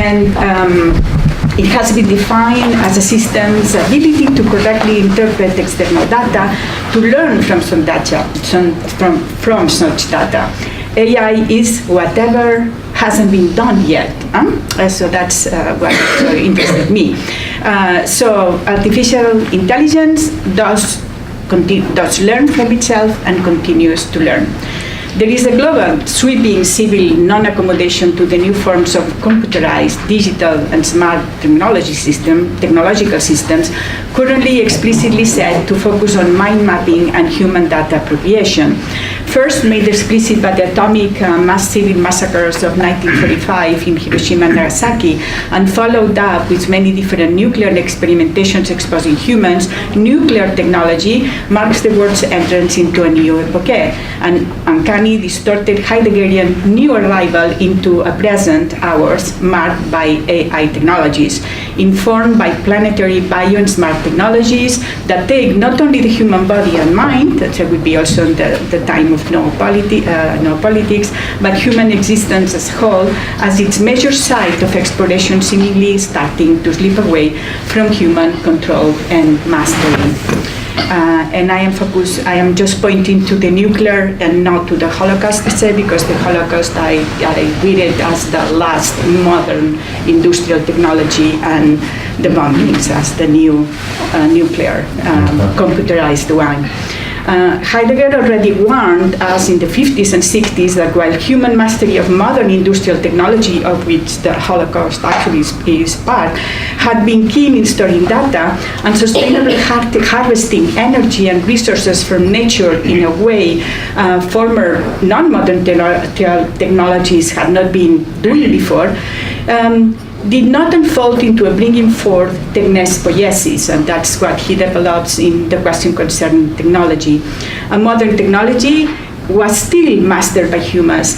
And it has been defined as a system's ability to correctly interpret external data, to learn from some data, from such data. AI is whatever hasn't been done yet. So that's what interested me. So artificial intelligence does learn from itself and continues to learn. There is a global, sweeping civil non-accommodation to the new forms of computerized, digital, and smart technological systems, currently explicitly set to focus on mind mapping and human data appropriation. First made explicit by the atomic mass civil massacres of 1945 in Hiroshima and Nagasaki, and followed up with many different nuclear experimentations exposing humans, nuclear technology marks the world's entrance into a new epoch, an uncanny, distorted Heideggerian new arrival into a present ours marked by AI technologies, informed by planetary bio and smart technologies that take not only the human body and mind, that would be also the time of no politics, but human existence as a whole, as its major site of exploration seemingly starting to slip away from human control and mastery. And I am just pointing to the nuclear and not to the Holocaust per se, because the Holocaust I read it as the last modern industrial technology, and the bombings as the new nuclear computerized one. Heidegger already warned us in the 50s and 60s that while human mastery of modern industrial technology, of which the Holocaust actually is part, had been key in storing data and sustainable harvesting energy and resources from nature in a way former non-modern technologies had not been doing before, did not unfold into a bringing forth technes poiesis, and that's what he develops in the question concerning technology. A modern technology was still mastered by humans,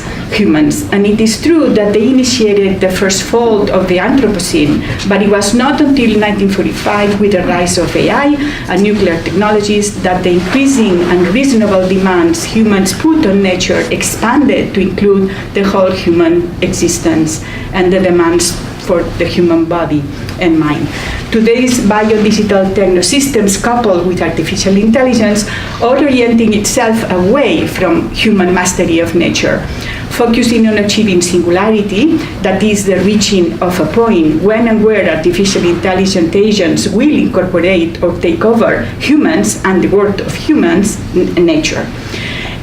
and it is true that they initiated the first fold of the Anthropocene, but it was not until 1945, with the rise of AI and nuclear technologies, that the increasing and reasonable demands humans put on nature expanded to include the whole human existence and the demands for the human body and mind. Today's biodigital technosystems, coupled with artificial intelligence, orienting itself away from human mastery of nature, focusing on achieving singularity, that is the reaching of a point when and where artificial intelligent agents will incorporate or take over humans and the world of humans, nature.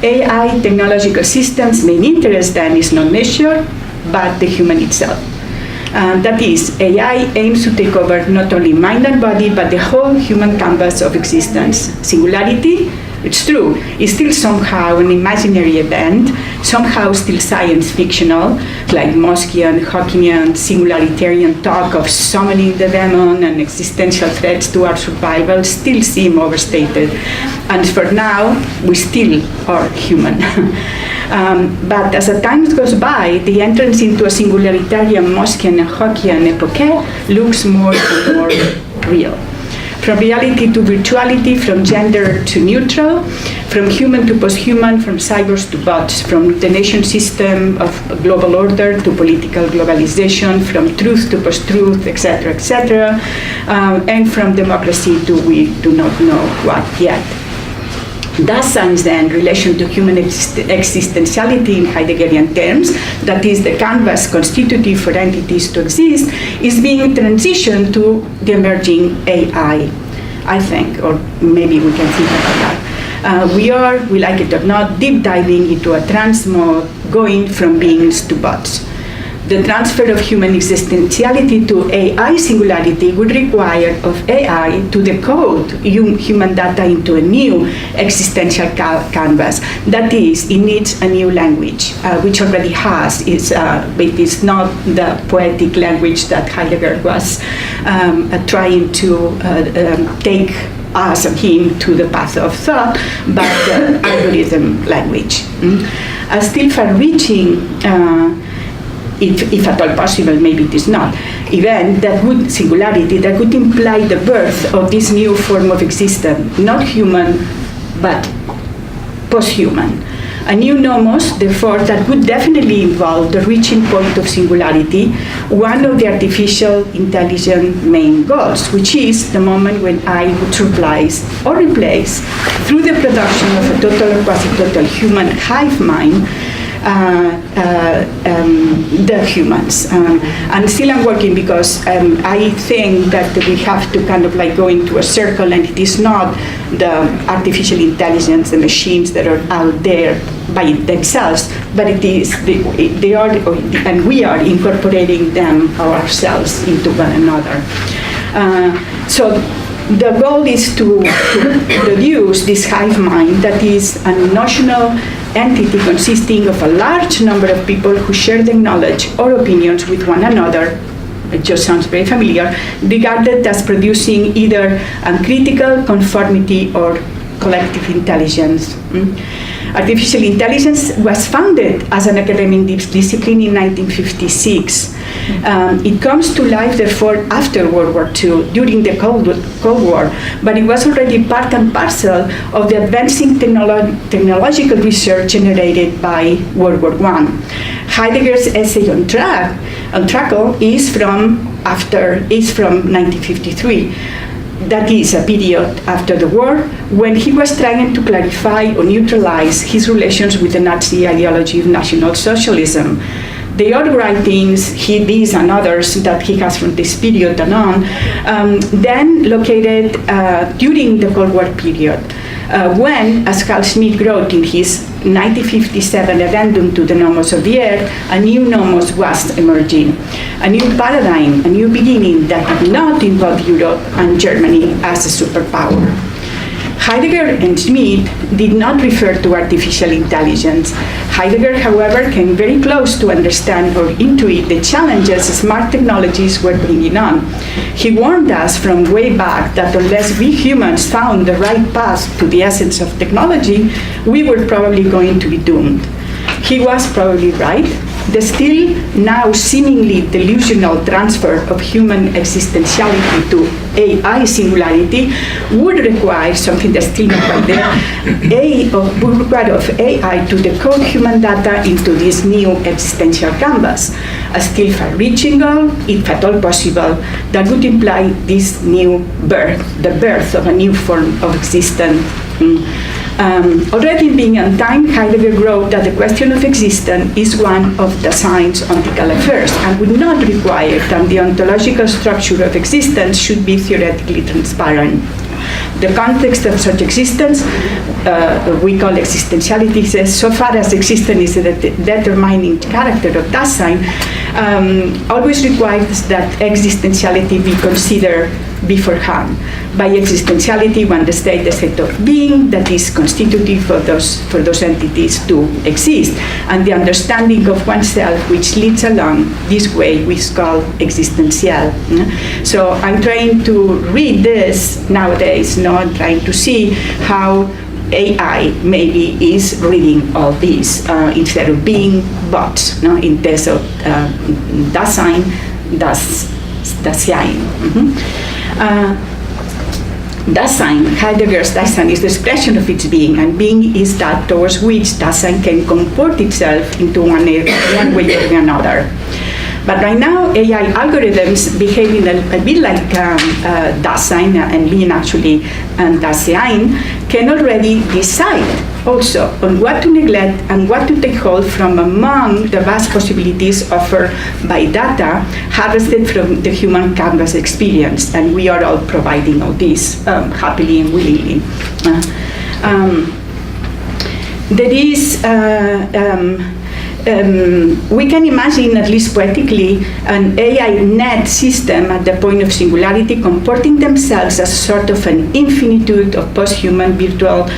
AI technological systems' main interest then is not nature, but the human itself. That is, AI aims to take over not only mind and body, but the whole human canvas of existence. Singularity, it's true, is still somehow an imaginary event, somehow still science fictional, like Moskian, Hawkingian, singularitarian talk of summoning the demon and existential threats to our survival still seem overstated. And for now, we still are human. But as the time goes by, the entrance into a singularitarian Moskian and Hawkingian epoche looks more and more real. From reality to virtuality, from gender to neutral, from human to post-human, from cyborgs to bots, from the nation system of global order to political globalization, from truth to post-truth, etc., and from democracy to we do not know what yet. Thus, science then, relation to human existentiality in Heideggerian terms, that is the canvas constitutive for entities to exist, is being transitioned to the emerging AI, I think, or maybe we can think about that. We like it or not, deep diving into a trans mode, going from beings to bots. The transfer of human existentiality to AI singularity would require of AI to decode human data into a new existential canvas. That is, it needs a new language, which already has. It is not the poetic language that Heidegger was trying to take us and him to the path of thought, but the algorithm language. A still far-reaching, if at all possible, maybe it is not, event that would, singularity, that would imply the birth of this new form of existence, not human, but post-human. A new nomos, therefore, that would definitely involve the reaching point of singularity, one of the artificial intelligence main goals, which is the moment when I would replace, through the production of a total or quasi-total human hive mind, the humans. And still I'm working because I think that we have to kind of like go into a circle, and it is not the artificial intelligence, the machines that are out there by themselves, but it is they are, and we are incorporating them ourselves into one another. So the goal is to produce this hive mind that is a notional entity consisting of a large number of people who share their knowledge or opinions with one another. It just sounds very familiar, regarded as producing either uncritical conformity or collective intelligence. Artificial intelligence was founded as an academic discipline in 1956. It comes to life, therefore, after World War II, during the Cold War, but it was already part and parcel of the advancing technological research generated by World War I. Heidegger's essay on Trackle is from 1953. That is a period after the war when he was trying to clarify or neutralize his relations with the Nazi ideology of National Socialism. The other writings, these and others that he has from this period and on, then located during the Cold War period, when, as Carl Schmitt wrote in his 1957 addendum to the Nomos of the Earth, a new Nomos was emerging, a new paradigm, a new beginning that did not involve Europe and Germany as a superpower. Heidegger and Schmitt did not refer to artificial intelligence. Heidegger, however, came very close to understand or intuit the challenges smart technologies were bringing on. He warned us from way back that unless we humans found the right path to the essence of technology, we were probably going to be doomed. He was probably right. The still now seemingly delusional transfer of human existentiality to AI singularity would require something that's still not quite there, would require of AI to decode human data into this new existential canvas, a still far-reaching goal, if at all possible, that would imply this new birth, the birth of a new form of existence. Already in Being and Time, Heidegger wrote that the question of existence is one of Dasein's ontological affairs and would not require that the ontological structure of existence should be theoretically transparent. The context of such existence, we call existentiality, says so far as existence is the determining character of Dasein, always requires that existentiality be considered beforehand. By existentiality, one understands the state of being that is constitutive for those entities to exist, and the understanding of oneself which leads along this way we call existential. So I'm trying to read this nowadays, I'm trying to see how AI maybe is reading all this instead of being bots, in terms of Dasein, Dasein. Dasein, Heidegger's Dasein, is the expression of its being, and being is that towards which Dasein can comport itself into one way or another. But right now, AI algorithms behaving a bit like Dasein and being actually Dasein can already decide also on what to neglect and what to take hold from among the vast possibilities offered by data harvested from the human canvas experience. And we are all providing all this happily and willingly. There is we can imagine, at least poetically, an AI net system at the point of singularity comporting themselves as sort of an infinitude of post-human virtual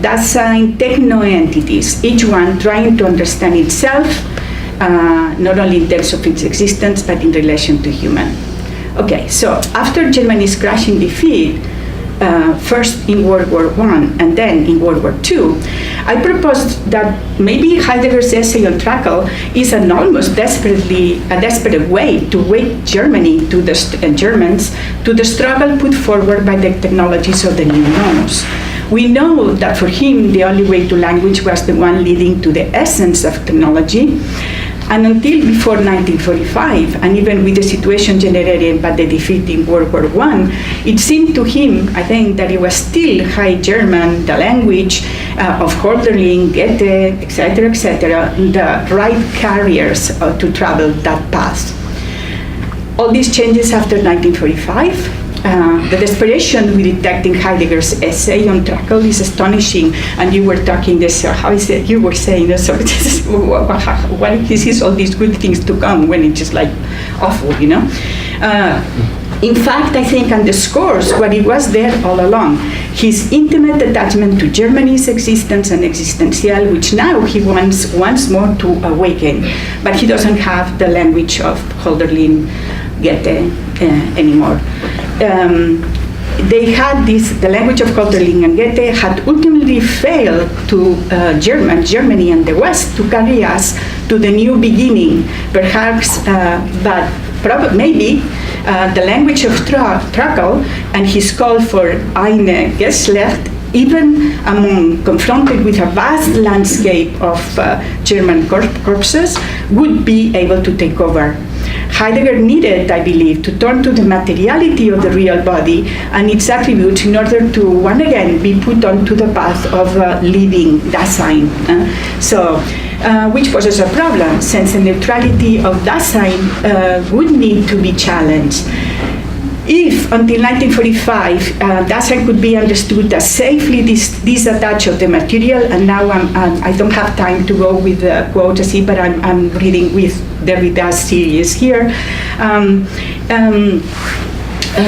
Dasein techno-entities, each one trying to understand itself, not only in terms of its existence, but in relation to human. Okay, so after Germany's crushing defeat, first in World War I and then in World War II, I proposed that maybe Heidegger's essay on Trackle is an almost desperate way to wake Germany to the Germans to the struggle put forward by the technologies of the new nomos. We know that for him, the only way to language was the one leading to the essence of technology. And until before 1945, and even with the situation generated by the defeat in World War I, it seemed to him, I think, that it was still High German, the language of Hölderlin, Goethe, etc., the right carriers to travel that path. All these changes after 1945. The desperation we detect in Heidegger's essay on Trakl is astonishing. And you were talking this, how is it? You were saying this, so why he sees all these good things to come when it's just like awful, you know? In fact, I think underscores what it was there all along. His intimate attachment to Germany's existence and existential, which now he wants once more to awaken. But he doesn't have the language of Hölderlin, Goethe anymore. They had the language of Hölderlin and Goethe had ultimately failed to Germany and the West to carry us to the new beginning, perhaps, but maybe the language of Trakl and his call for eine Geschlecht, even confronted with a vast landscape of German corpses, would be able to take over. Heidegger needed, I believe, to turn to the materiality of the real body and its attributes in order to, once again, be put onto the path of living Dasein. Which poses a problem, since the neutrality of Dasein would need to be challenged. If, until 1945, Dasein could be understood as safely disattached of the material, and now I don't have time to go with the quote, but I'm reading with Derrida's series here.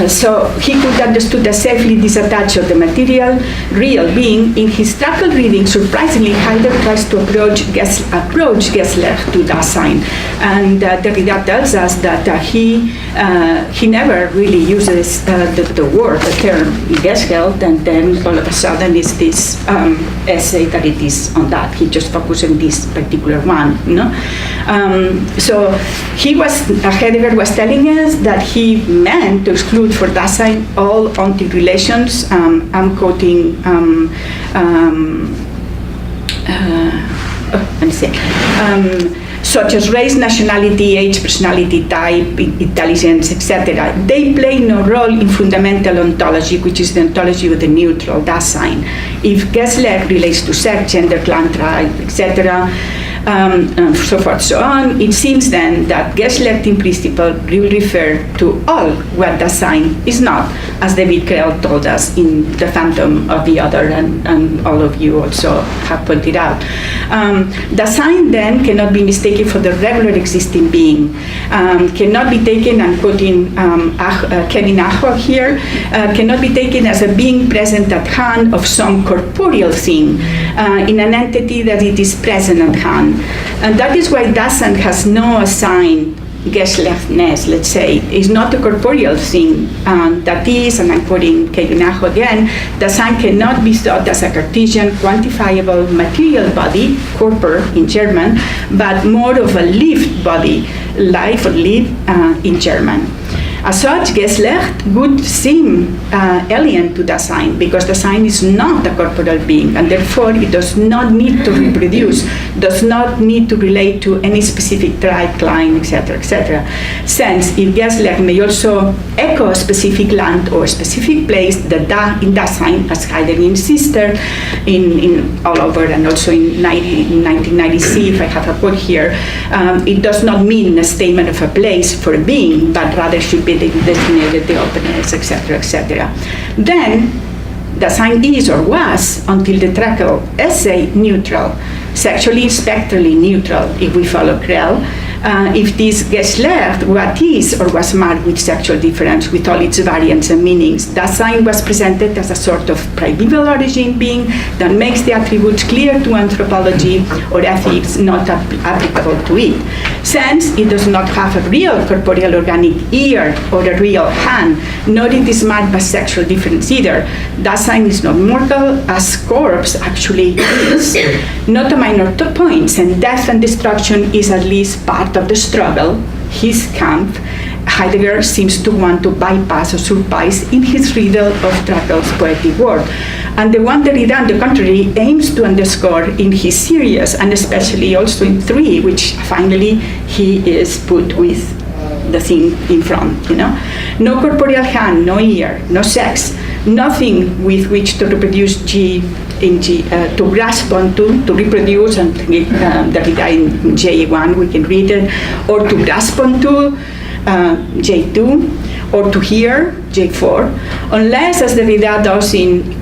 So he could understood as safely disattached of the material, real being. In his Trakl reading, surprisingly, Heidegger tries to approach Geschlecht to Dasein. And Derrida tells us that he never really uses the word, the term Geschlecht, and then all of a sudden it's this essay that it is on that. He just focuses on this particular one. So Heidegger was telling us that he meant to exclude for Dasein all ontic relations. I'm quoting, let me see. Such as race, nationality, age, personality type, intelligence, etc. They play no role in fundamental ontology, which is the ontology of the neutral Dasein. If Geschlecht relates to sex, gender, clan, tribe, etc., and so forth, so on, it seems then that Geschlecht in principle will refer to all what Dasein is not, as David Krell told us in The Phantom of the Other, and all of you also have pointed out. Dasein then cannot be mistaken for the regular existing being, cannot be taken, I'm quoting Kevin Ahok here, cannot be taken as a being present at hand of some corporeal thing, in an entity that it is present at hand. And that is why Dasein has no assigned Geschlechtness, let's say, is not a corporeal thing. That is, and I'm quoting Kevin Ahok again, Dasein cannot be thought as a Cartesian, quantifiable material body, Körper in German, but more of a lived body, life or live in German. As such, Geschlecht would seem alien to Dasein, because Dasein is not a corporeal being, and therefore it does not need to reproduce, does not need to relate to any specific tribe, clan, etc., etc. Since if Geschlecht may also echo a specific land or a specific place, the Da in Dasein, as Heidegger insisted in all over, and also in 1990, if I have a quote here, it does not mean a statement of a place for a being, but rather should be designated the openness, etc., etc. Then, Dasein is or was, until the Trakl essay, neutral, sexually, spectrally neutral, if we follow Krell. If this Geschlecht, what is or was marked with sexual difference, with all its variants and meanings, Dasein was presented as a sort of primeval origin being that makes the attributes clear to anthropology or ethics, not applicable to it. Since it does not have a real corporeal organic ear or a real hand, nor it is marked by sexual difference either, Dasein is not mortal, as corpse actually is. Not a minor point, and death and destruction is at least part of the struggle, his camp, Heidegger seems to want to bypass or surprise in his riddle of Trakl's poetic work. and the one Derrida, on the contrary, aims to underscore in his series, and especially also in 3, which finally he is put with the thing in front, No corporeal hand, no ear, no sex, nothing with which to reproduce to grasp onto, to reproduce, and Derrida in J1, we can read it, or to grasp onto, J2, or to hear, J4, unless, as Derrida does in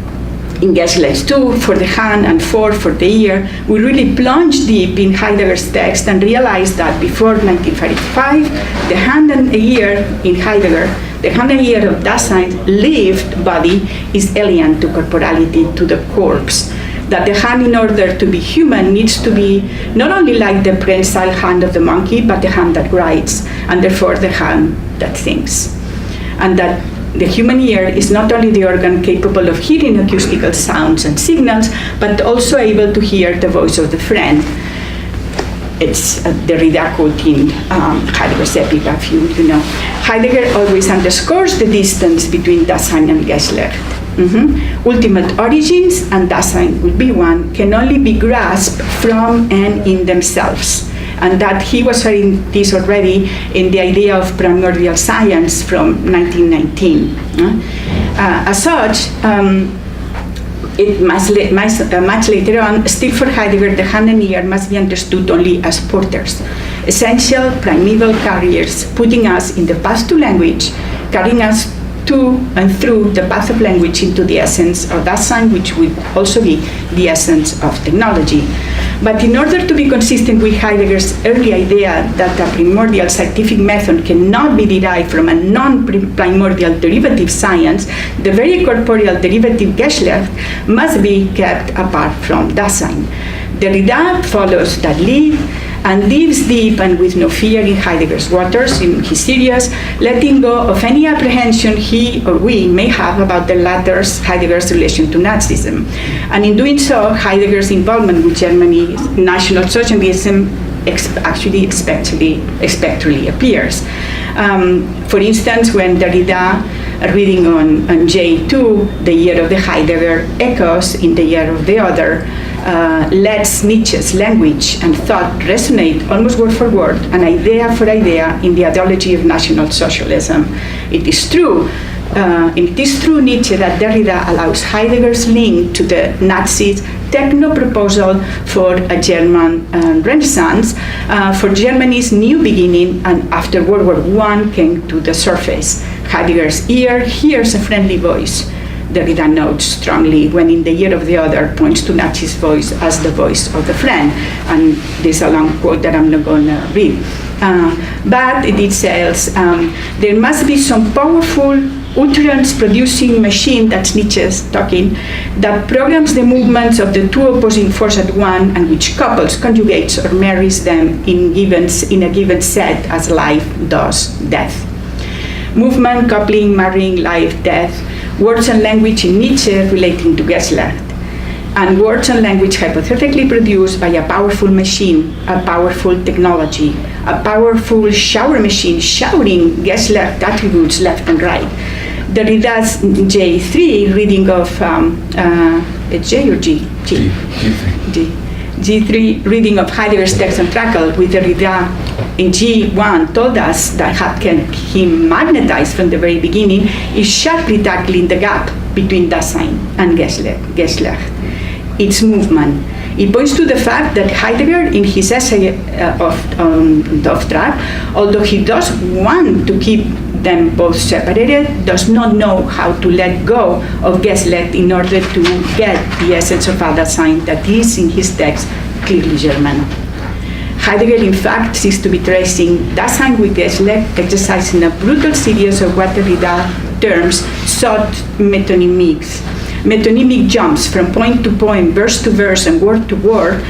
Geschlecht II for the hand and 4 for the ear, we really plunge deep in Heidegger's text and realize that before 1945, the hand and ear in Heidegger, the hand and ear of Dasein's lived body is alien to corporality, to the corpse. That the hand, in order to be human, needs to be not only like the prehensile hand of the monkey, but the hand that writes, and therefore the hand that thinks. And that the human ear is not only the organ capable of hearing acoustical sounds and signals, but also able to hear the voice of the friend. It's Derrida quoting Heidegger's epigraph, you know. Heidegger always underscores the distance between Dasein and Geschlecht. Ultimate origins, and Dasein will be one, can only be grasped from and in themselves. And that he was saying this already in the idea of primordial science from 1919. As such, much later on, still for Heidegger, the hand and ear must be understood only as porters, essential primeval carriers, putting us in the path to language, carrying us to and through the path of language into the essence of Dasein, which would also be the essence of technology. But in order to be consistent with Heidegger's early idea that a primordial scientific method cannot be derived from a non-primordial derivative science, the very corporeal derivative Geschlecht must be kept apart from Dasein. Derrida follows that lead and lives deep and with no fear in Heidegger's waters, in his series, letting go of any apprehension he or we may have about the latter's, Heidegger's relation to Nazism. And in doing so, Heidegger's involvement with Germany's National Socialism actually spectrally appears. For instance, when Derrida, reading on J2, the year of the Heidegger, echoes in the year of the other, lets Nietzsche's language and thought resonate almost word for word, and idea for idea, in the ideology of National Socialism. It is true Nietzsche that Derrida allows Heidegger's link to the Nazis' techno-proposal for a German Renaissance, for Germany's new beginning, and after World War I came to the surface. Heidegger's ear hears a friendly voice. Derrida notes strongly when in the year of the other points to Nietzsche's voice as the voice of the friend. And there's a long quote that I'm not going to read. But it says, there must be some powerful utterance-producing machine, that's Nietzsche's talking, that programs the movements of the two opposing forces at one, and which couples, conjugates, or marries them in a given set as life does death. Movement, coupling, marrying, life, death, words and language in Nietzsche relating to Geschlecht, and words and language hypothetically produced by a powerful machine, a powerful technology, a powerful shower machine showering Geschlecht attributes left and right. Derrida's J3 reading of J or G? G3 reading of Heidegger's text on Trakel with Derrida in G1 told us that had kept him magnetized from the very beginning is sharply tackling the gap between Dasein and Geschlecht. Its movement. It points to the fact that Heidegger, in his essay of Track, although he does want to keep them both separated, does not know how to let go of Geschlecht in order to get the essence of Dasein that is in his text clearly German. Heidegger, in fact, seems to be tracing Dasein with Geschlecht, exercising a brutal series of what Derrida terms sought metonymics. Metonymic jumps from point to point, verse to verse, and word to word,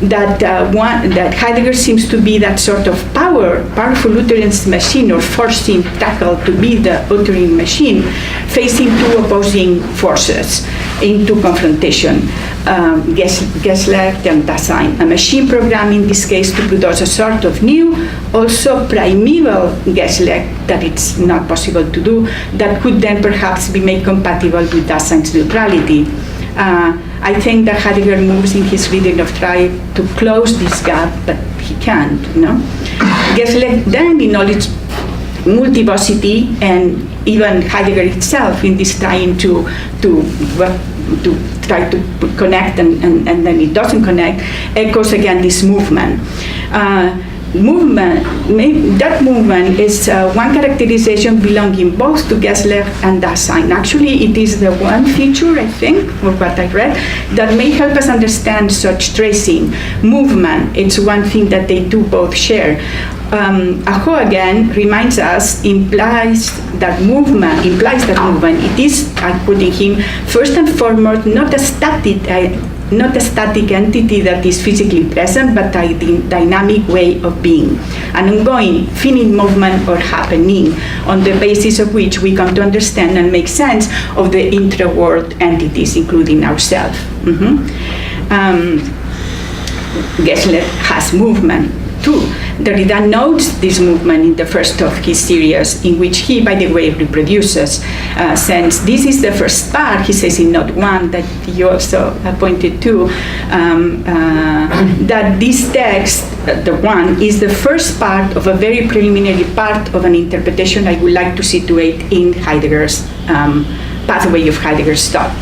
that Heidegger seems to be that sort of powerful utterance machine, or forcing Trakel to be the uttering machine, facing two opposing forces. into confrontation. Geschlecht and Dasein. A machine program in this case to produce a sort of new, also primeval Geschlecht that it's not possible to do, that could then perhaps be made compatible with Dasein's neutrality. I think that Heidegger moves in his reading of Tribe to close this gap, but he can't, no? Geschlecht then, in all its multivocity, and even Heidegger itself in this trying to try to connect and then it doesn't connect, echoes again this movement. That movement is one characterization belonging both to Geschlecht and Dasein. Actually, it is the one feature, I think, of what I read, that may help us understand such tracing. Movement, it's one thing that they do both share. Aho again reminds us, implies that movement. It is, according him, first and foremost, not a static entity that is physically present, but a dynamic way of being, an ongoing, finite movement or happening, on the basis of which we come to understand and make sense of the intra-world entities, including ourselves. Geschlecht has movement too. Derrida notes this movement in the first of his series, in which he, by the way, reproduces, since this is the first part, he says in note 1, that you also pointed to, that this text, the one, is the first part of a very preliminary part of an interpretation I would like to situate in Heidegger's pathway of Heidegger's thought.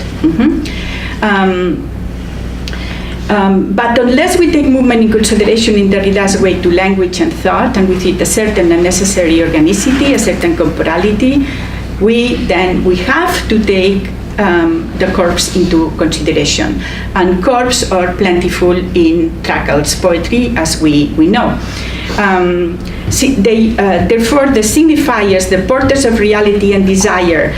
But unless we take movement in consideration in Derrida's way to language and thought, and with it a certain and necessary organicity, a certain corporality, we have to take the corpse into consideration. And corpses are plentiful in Trakhl's poetry, as we know. Therefore, the signifiers, the porters of reality and desire,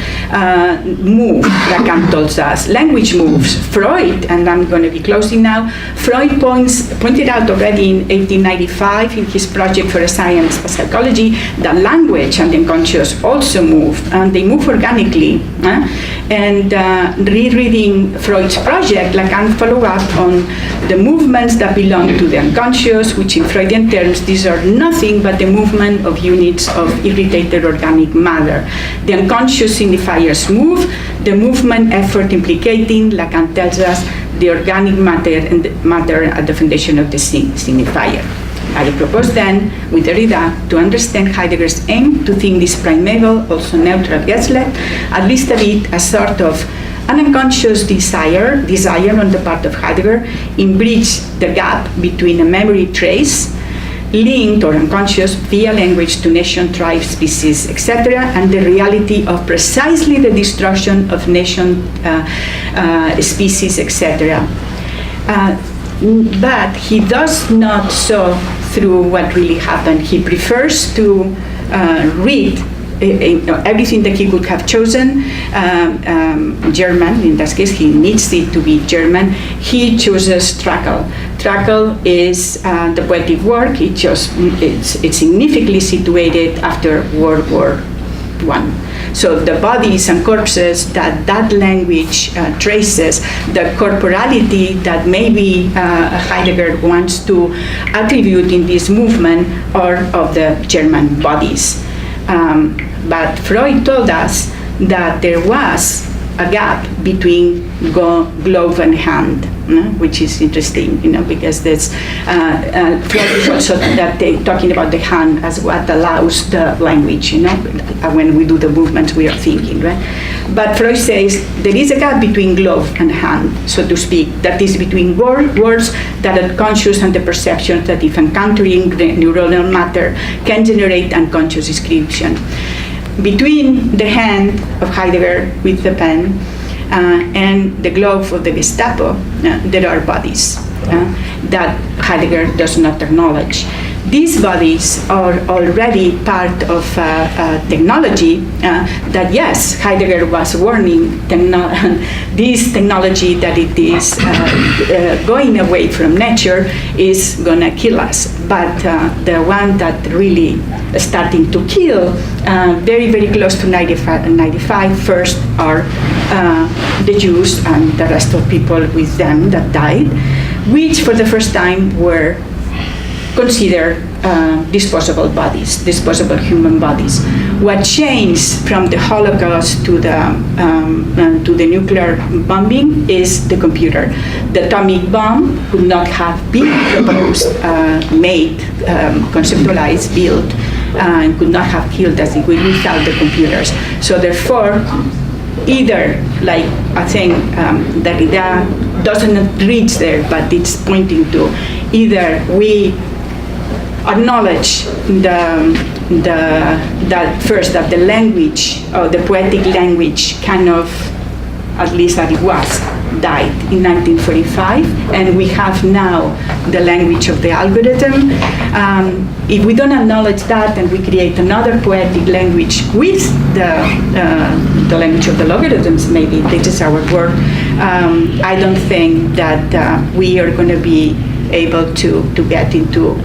move, Lacan tells us. Language moves. Freud, and I'm going to be closing now, Freud pointed out already in 1895 in his project for a science of psychology that language and the unconscious also move, and they move organically. And rereading Freud's project, Lacan followed up on the movements that belong to the unconscious, which in Freudian terms, these are nothing but the movement of units of irritated organic matter. The unconscious signifiers move, the movement effort implicating, Lacan tells us, the organic matter at the foundation of the signifier. I propose then, with Derrida, to understand Heidegger's aim to think this primeval, also neutral Geschlecht, at least a bit as sort of an unconscious desire on the part of Heidegger, in bridge the gap between a memory trace, linked or unconscious via language to nation, tribe, species, etc., and the reality of precisely the destruction of nation, species, etc. But he does not so through what really happened. He prefers to read everything that he could have chosen, German, in that case he needs it to be German, he chooses Trakhl. Trakhl is the poetic work, it's significantly situated after World War I. So the bodies and corpses that language traces, the corporality that maybe Heidegger wants to attribute in this movement, are of the German bodies. But Freud told us that there was a gap between glove and hand, which is interesting, because there's Freud is also talking about the hand as what allows the language, when we do the movements we are thinking, right? But Freud says there is a gap between glove and hand, so to speak, that is between words that are conscious and the perceptions that, if encountering neuronal matter, can generate unconscious description. Between the hand of Heidegger with the pen and the glove of the Gestapo, there are bodies that Heidegger does not acknowledge. These bodies are already part of technology that, yes, Heidegger was warning this technology that it is going away from nature is going to kill us. But the one that really starting to kill very, very close to 95 first are the Jews and the rest of people with them that died, which for the first time were considered disposable bodies, disposable human bodies. What changed from the Holocaust to the nuclear bombing is the computer. The atomic bomb could not have been proposed, made, conceptualized, built, and could not have killed us without the computers. So therefore, either, like I think Derrida doesn't reach there, but it's pointing to either we acknowledge that the language, or the poetic language, kind of, at least as it was, died in 1945, and we have now the language of the algorithm. If we don't acknowledge that and we create another poetic language with the language of the logarithms, maybe this is our work, I don't think that we are going to be able to get into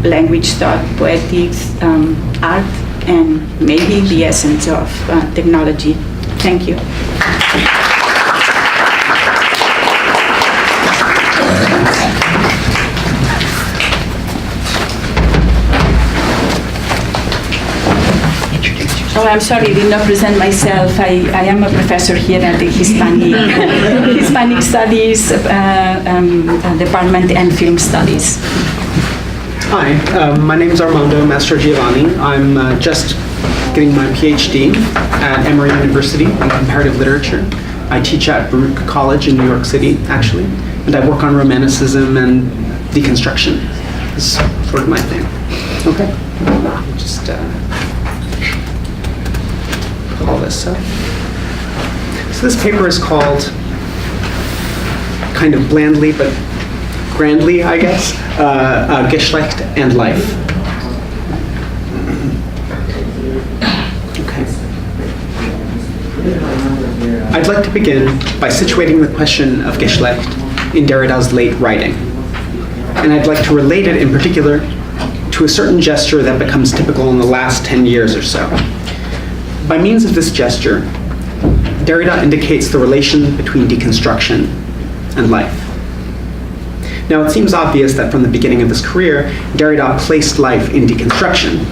language thought, poetics, art, and maybe the essence of technology. Thank you. Oh, I'm sorry, I did not present myself. I am a professor here at the Hispanic Studies Department and Film Studies. Hi, my name is Armando, Mastrogiovanni. I'm just getting my PhD at Emory University in comparative literature. I teach at Baruch College in New York City, actually, and I work on Romanticism and deconstruction. It's sort of my thing. Okay. Just pull this up. So this paper is called, kind of blandly, but grandly, I guess, Geschlecht and Life. Okay. I'd like to begin by situating the question of Geschlecht in Derrida's late writing. And I'd like to relate it in particular to a certain gesture that becomes typical in the last 10 years or so. By means of this gesture, Derrida indicates the relation between deconstruction and life. Now, it seems obvious that from the beginning of his career, Derrida placed life in deconstruction.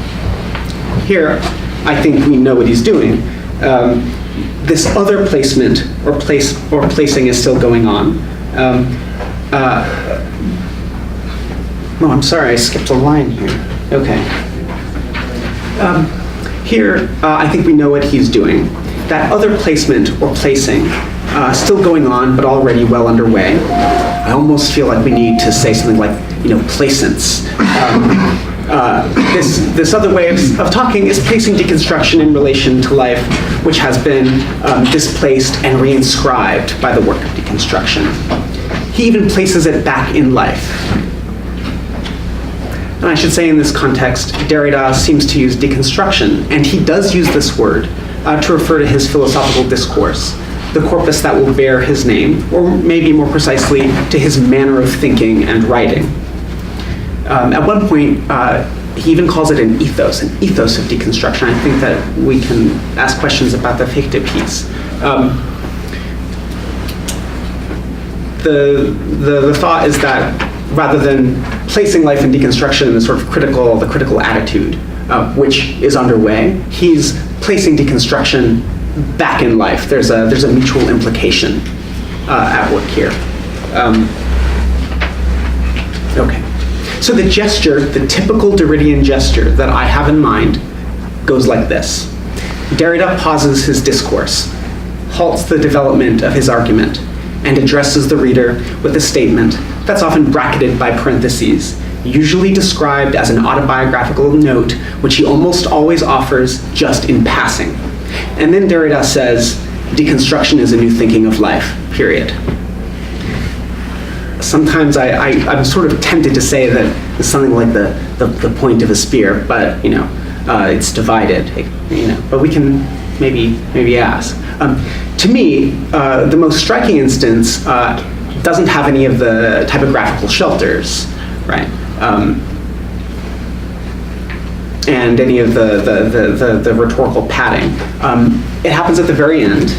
Here, I think we know what he's doing. This other placement or placing is still going on. Oh, I'm sorry, I skipped a line here. Okay. Here, I think we know what he's doing. That other placement or placing, still going on, but already well underway. I almost feel like we need to say something like, placence. This other way of talking is placing deconstruction in relation to life, which has been displaced and reinscribed by the work of deconstruction. He even places it back in life. And I should say in this context, Derrida seems to use deconstruction, and he does use this word to refer to his philosophical discourse, the corpus that will bear his name, or maybe more precisely, to his manner of thinking and writing. At one point, he even calls it an ethos of deconstruction. I think that we can ask questions about the Fichte piece. The thought is that rather than placing life in deconstruction in the sort of critical attitude, which is underway, he's placing deconstruction back in life. There's a mutual implication at work here. Okay. So the gesture, the typical Derridian gesture that I have in mind goes like this. Derrida pauses his discourse, halts the development of his argument, and addresses the reader with a statement that's often bracketed by parentheses, usually described as an autobiographical note, which he almost always offers just in passing. And then Derrida says, deconstruction is a new thinking of life, period. Sometimes I'm sort of tempted to say that it's something like the point of a spear, but it's divided. But we can maybe ask. To me, the most striking instance doesn't have any of the typographical shelters, right? And any of the rhetorical padding. It happens at the very end,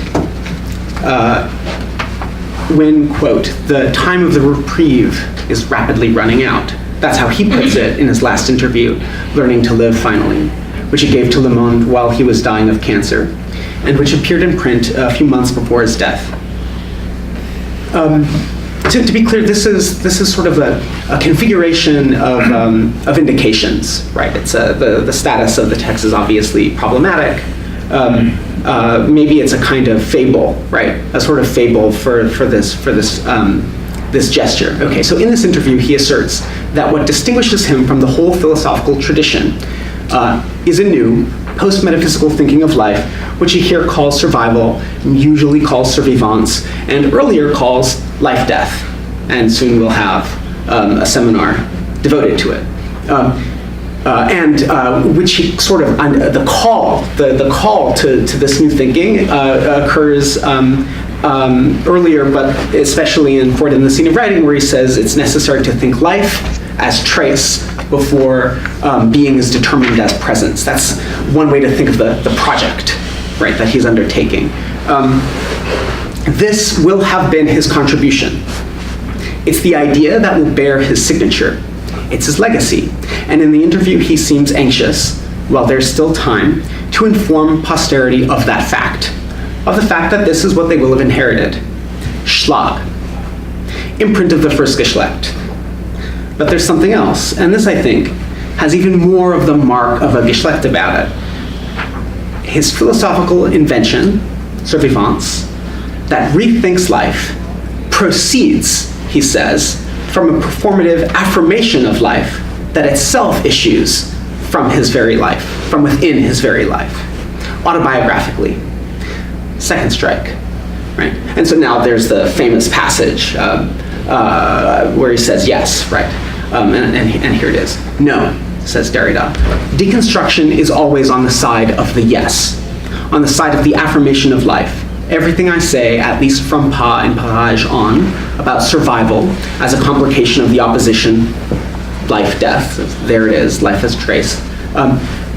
when, quote, the time of the reprieve is rapidly running out. That's how he puts it in his last interview, Learning to Live Finally, which he gave to Le Monde while he was dying of cancer, and which appeared in print a few months before his death. To be clear, this is sort of a configuration of indications, right? It's the status of the text is obviously problematic. Maybe it's a kind of fable, right? A sort of fable for this gesture. Okay, so in this interview, he asserts that what distinguishes him from the whole philosophical tradition is a new post-metaphysical thinking of life, which he here calls survival, usually calls survivance, and earlier calls life-death. And soon we'll have a seminar devoted to it. Which he sort of, the call to this new thinking occurs earlier, but especially in the Scene of Writing, where he says it's necessary to think life as trace before being is determined as presence. That's one way to think of the project, right, that he's undertaking. This will have been his contribution. It's the idea that will bear his signature. It's his legacy. And in the interview, he seems anxious, while there's still time, to inform posterity of that fact, of the fact that this is what they will have inherited. Schlag, imprint of the first Geschlecht. But there's something else, and this, I think, has even more of the mark of a Geschlecht about it. His philosophical invention, survivance, that rethinks life, proceeds, he says, from a performative affirmation of life that itself issues from his very life, from within his very life, autobiographically. Second strike, right? And so now there's the famous passage where he says yes, right? And here it is. No, says Derrida. Deconstruction is always on the side of the yes, on the side of the affirmation of life. Everything I say, at least from Pa and Parage on, about survival as a complication of the opposition, life-death, there it is, life as trace,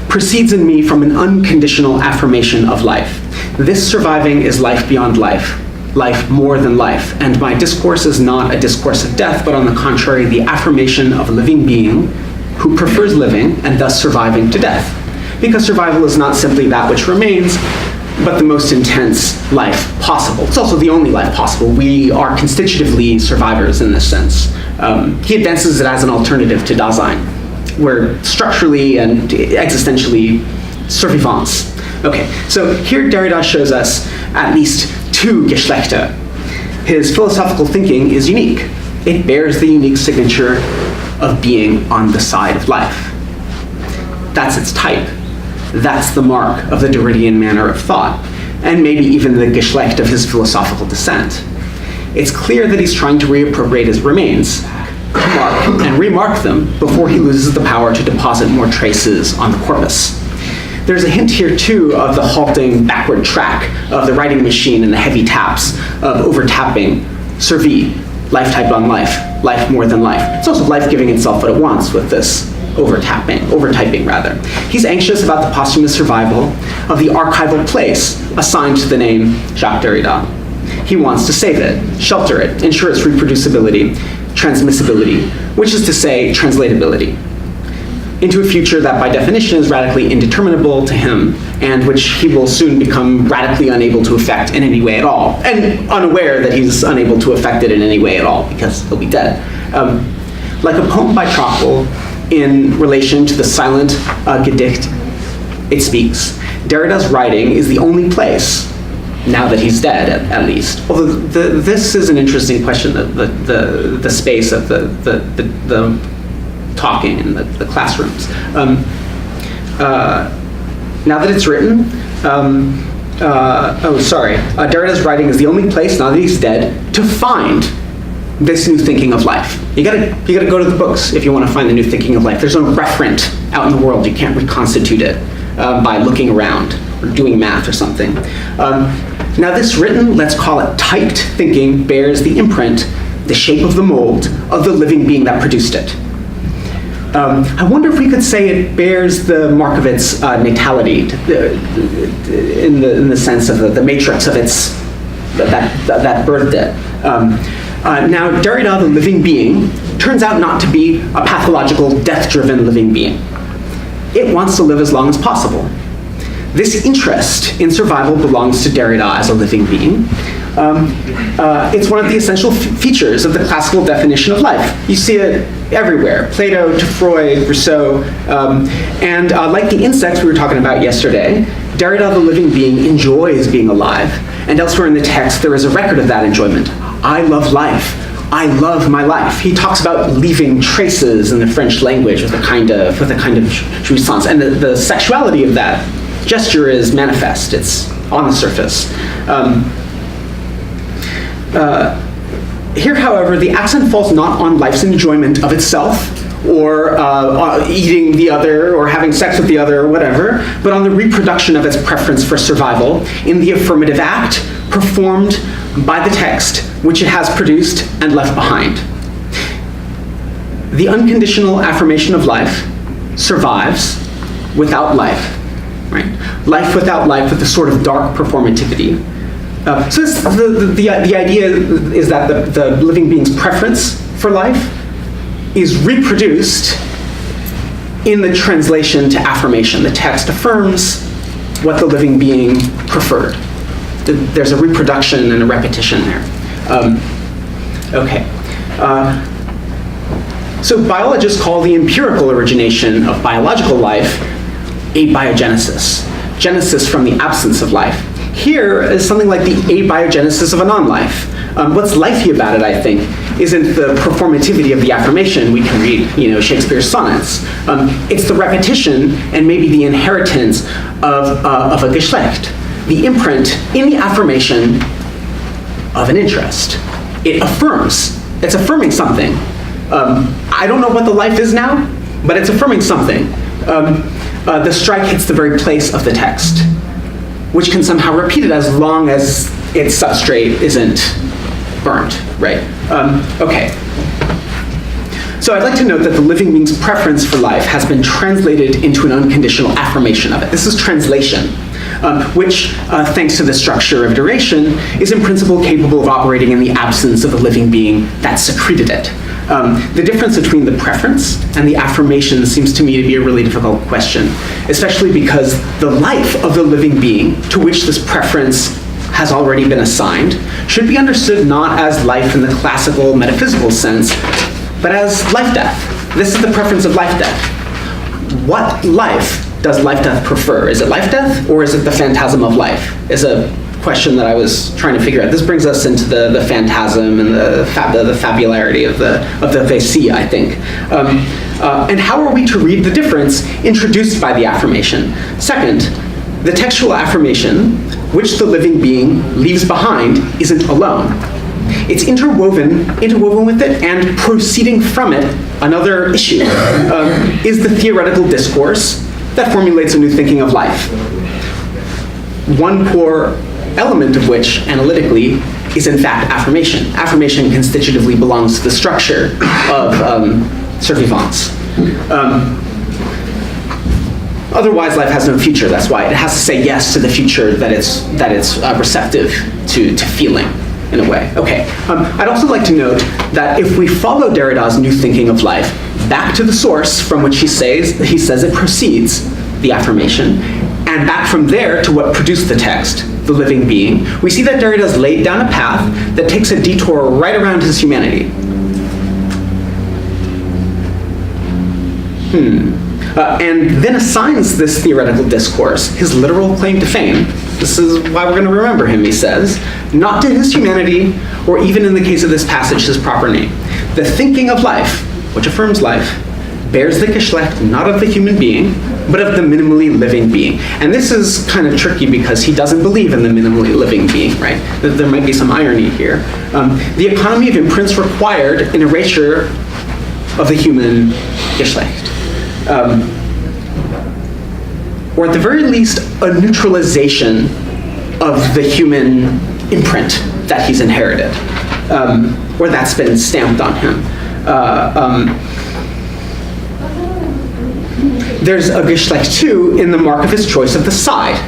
proceeds in me from an unconditional affirmation of life. This surviving is life beyond life, life more than life, and my discourse is not a discourse of death, but on the contrary, the affirmation of a living being who prefers living and thus surviving to death. Because survival is not simply that which remains, but the most intense life possible. It's also the only life possible. We are constitutively survivors in this sense. He advances it as an alternative to Dasein. We're structurally and existentially survivants. Okay, so here Derrida shows us at least two Geschlechter. His philosophical thinking is unique. It bears the unique signature of being on the side of life. That's its type. That's the mark of the Derridian manner of thought, and maybe even the Geschlecht of his philosophical descent. It's clear that he's trying to reappropriate his remains, to mark and remark them before he loses the power to deposit more traces on the corpus. There's a hint here, too, of the halting backward track of the writing machine and the heavy taps of over-tapping, survie, life typed on life, life more than life. It's also life giving itself what it wants with this overtyping rather. He's anxious about the posthumous survival of the archival place assigned to the name Jacques Derrida. He wants to save it, shelter it, ensure its reproducibility, transmissibility, which is to say, translatability, into a future that by definition is radically indeterminable to him, and which he will soon become radically unable to affect in any way at all, and unaware that he's unable to affect it in any way at all, because he'll be dead. Like a poem by Trockle, in relation to the silent Gedicht it speaks, Derrida's writing is the only place, now that he's dead at least, although this is an interesting question, the space of the talking in the classrooms. Now that it's written, Derrida's writing is the only place, now that he's dead, to find this new thinking of life. You gotta go to the books if you want to find the new thinking of life. There's no referent out in the world. You can't reconstitute it by looking around or doing math or something. Now this written, let's call it typed thinking, bears the imprint, the shape of the mold of the living being that produced it. I wonder if we could say it bears the mark of its natality, in the sense of the matrix of its that birthed it. Now, Derrida, the living being, turns out not to be a pathological, death-driven living being. It wants to live as long as possible. This interest in survival belongs to Derrida as a living being. It's one of the essential features of the classical definition of life. You see it everywhere, Plato to Freud, Rousseau, and like the insects we were talking about yesterday, Derrida, the living being, enjoys being alive. And elsewhere in the text, there is a record of that enjoyment. I love life. I love my life. He talks about leaving traces in the French language with a kind of jouissance. And the sexuality of that gesture is manifest. It's on the surface. Here, however, the accent falls not on life's enjoyment of itself, or eating the other, or having sex with the other, or whatever, but on the reproduction of its preference for survival in the affirmative act performed by the text, which it has produced and left behind. The unconditional affirmation of life survives without life, right? Life without life with a sort of dark performativity. So the idea is that the living being's preference for life is reproduced in the translation to affirmation. The text affirms what the living being preferred. There's a reproduction and a repetition there. So biologists call the empirical origination of biological life abiogenesis, genesis from the absence of life. Here is something like the abiogenesis of a non-life. What's lifey about it, I think, isn't the performativity of the affirmation. We can read, Shakespeare's sonnets. It's the repetition and maybe the inheritance of a Geschlecht, the imprint in the affirmation of an interest. It's affirming something. I don't know what the life is now, but it's affirming something. The strike hits the very place of the text, which can somehow repeat it as long as its substrate isn't burned, right? So I'd like to note that the living being's preference for life has been translated into an unconditional affirmation of it. This is translation, which, thanks to the structure of duration, is in principle capable of operating in the absence of the living being that secreted it. The difference between the preference and the affirmation seems to me to be a really difficult question, especially because the life of the living being to which this preference has already been assigned should be understood not as life in the classical metaphysical sense, but as life-death. This is the preference of life-death. What life does life-death prefer? Is it life-death, or is it the phantasm of life? Is a question that I was trying to figure out. This brings us into the phantasm and the fabularity of the Vécy, I think. And how are we to read the difference introduced by the affirmation? Second, the textual affirmation, which the living being leaves behind, isn't alone. It's interwoven with it, and proceeding from it, another issue, is the theoretical discourse that formulates a new thinking of life. One core element of which, analytically, is in fact affirmation. Affirmation constitutively belongs to the structure of survivance. Otherwise, life has no future. That's why it has to say yes to the future that it's receptive to feeling, in a way. I'd also like to note that if we follow Derrida's new thinking of life back to the source from which he says it proceeds, the affirmation, and back from there to what produced the text, the living being, we see that Derrida's laid down a path that takes a detour right around his humanity. And then assigns this theoretical discourse his literal claim to fame. This is why we're going to remember him, he says, not to his humanity, or even in the case of this passage, his proper name. The thinking of life, which affirms life, bears the Geschlecht not of the human being, but of the minimally living being. And this is kind of tricky because he doesn't believe in the minimally living being, right? There might be some irony here. The economy of imprints required an erasure of the human Geschlecht. Or at the very least, a neutralization of the human imprint that he's inherited, or that's been stamped on him. There's a Geschlecht II in the mark of his choice of the side,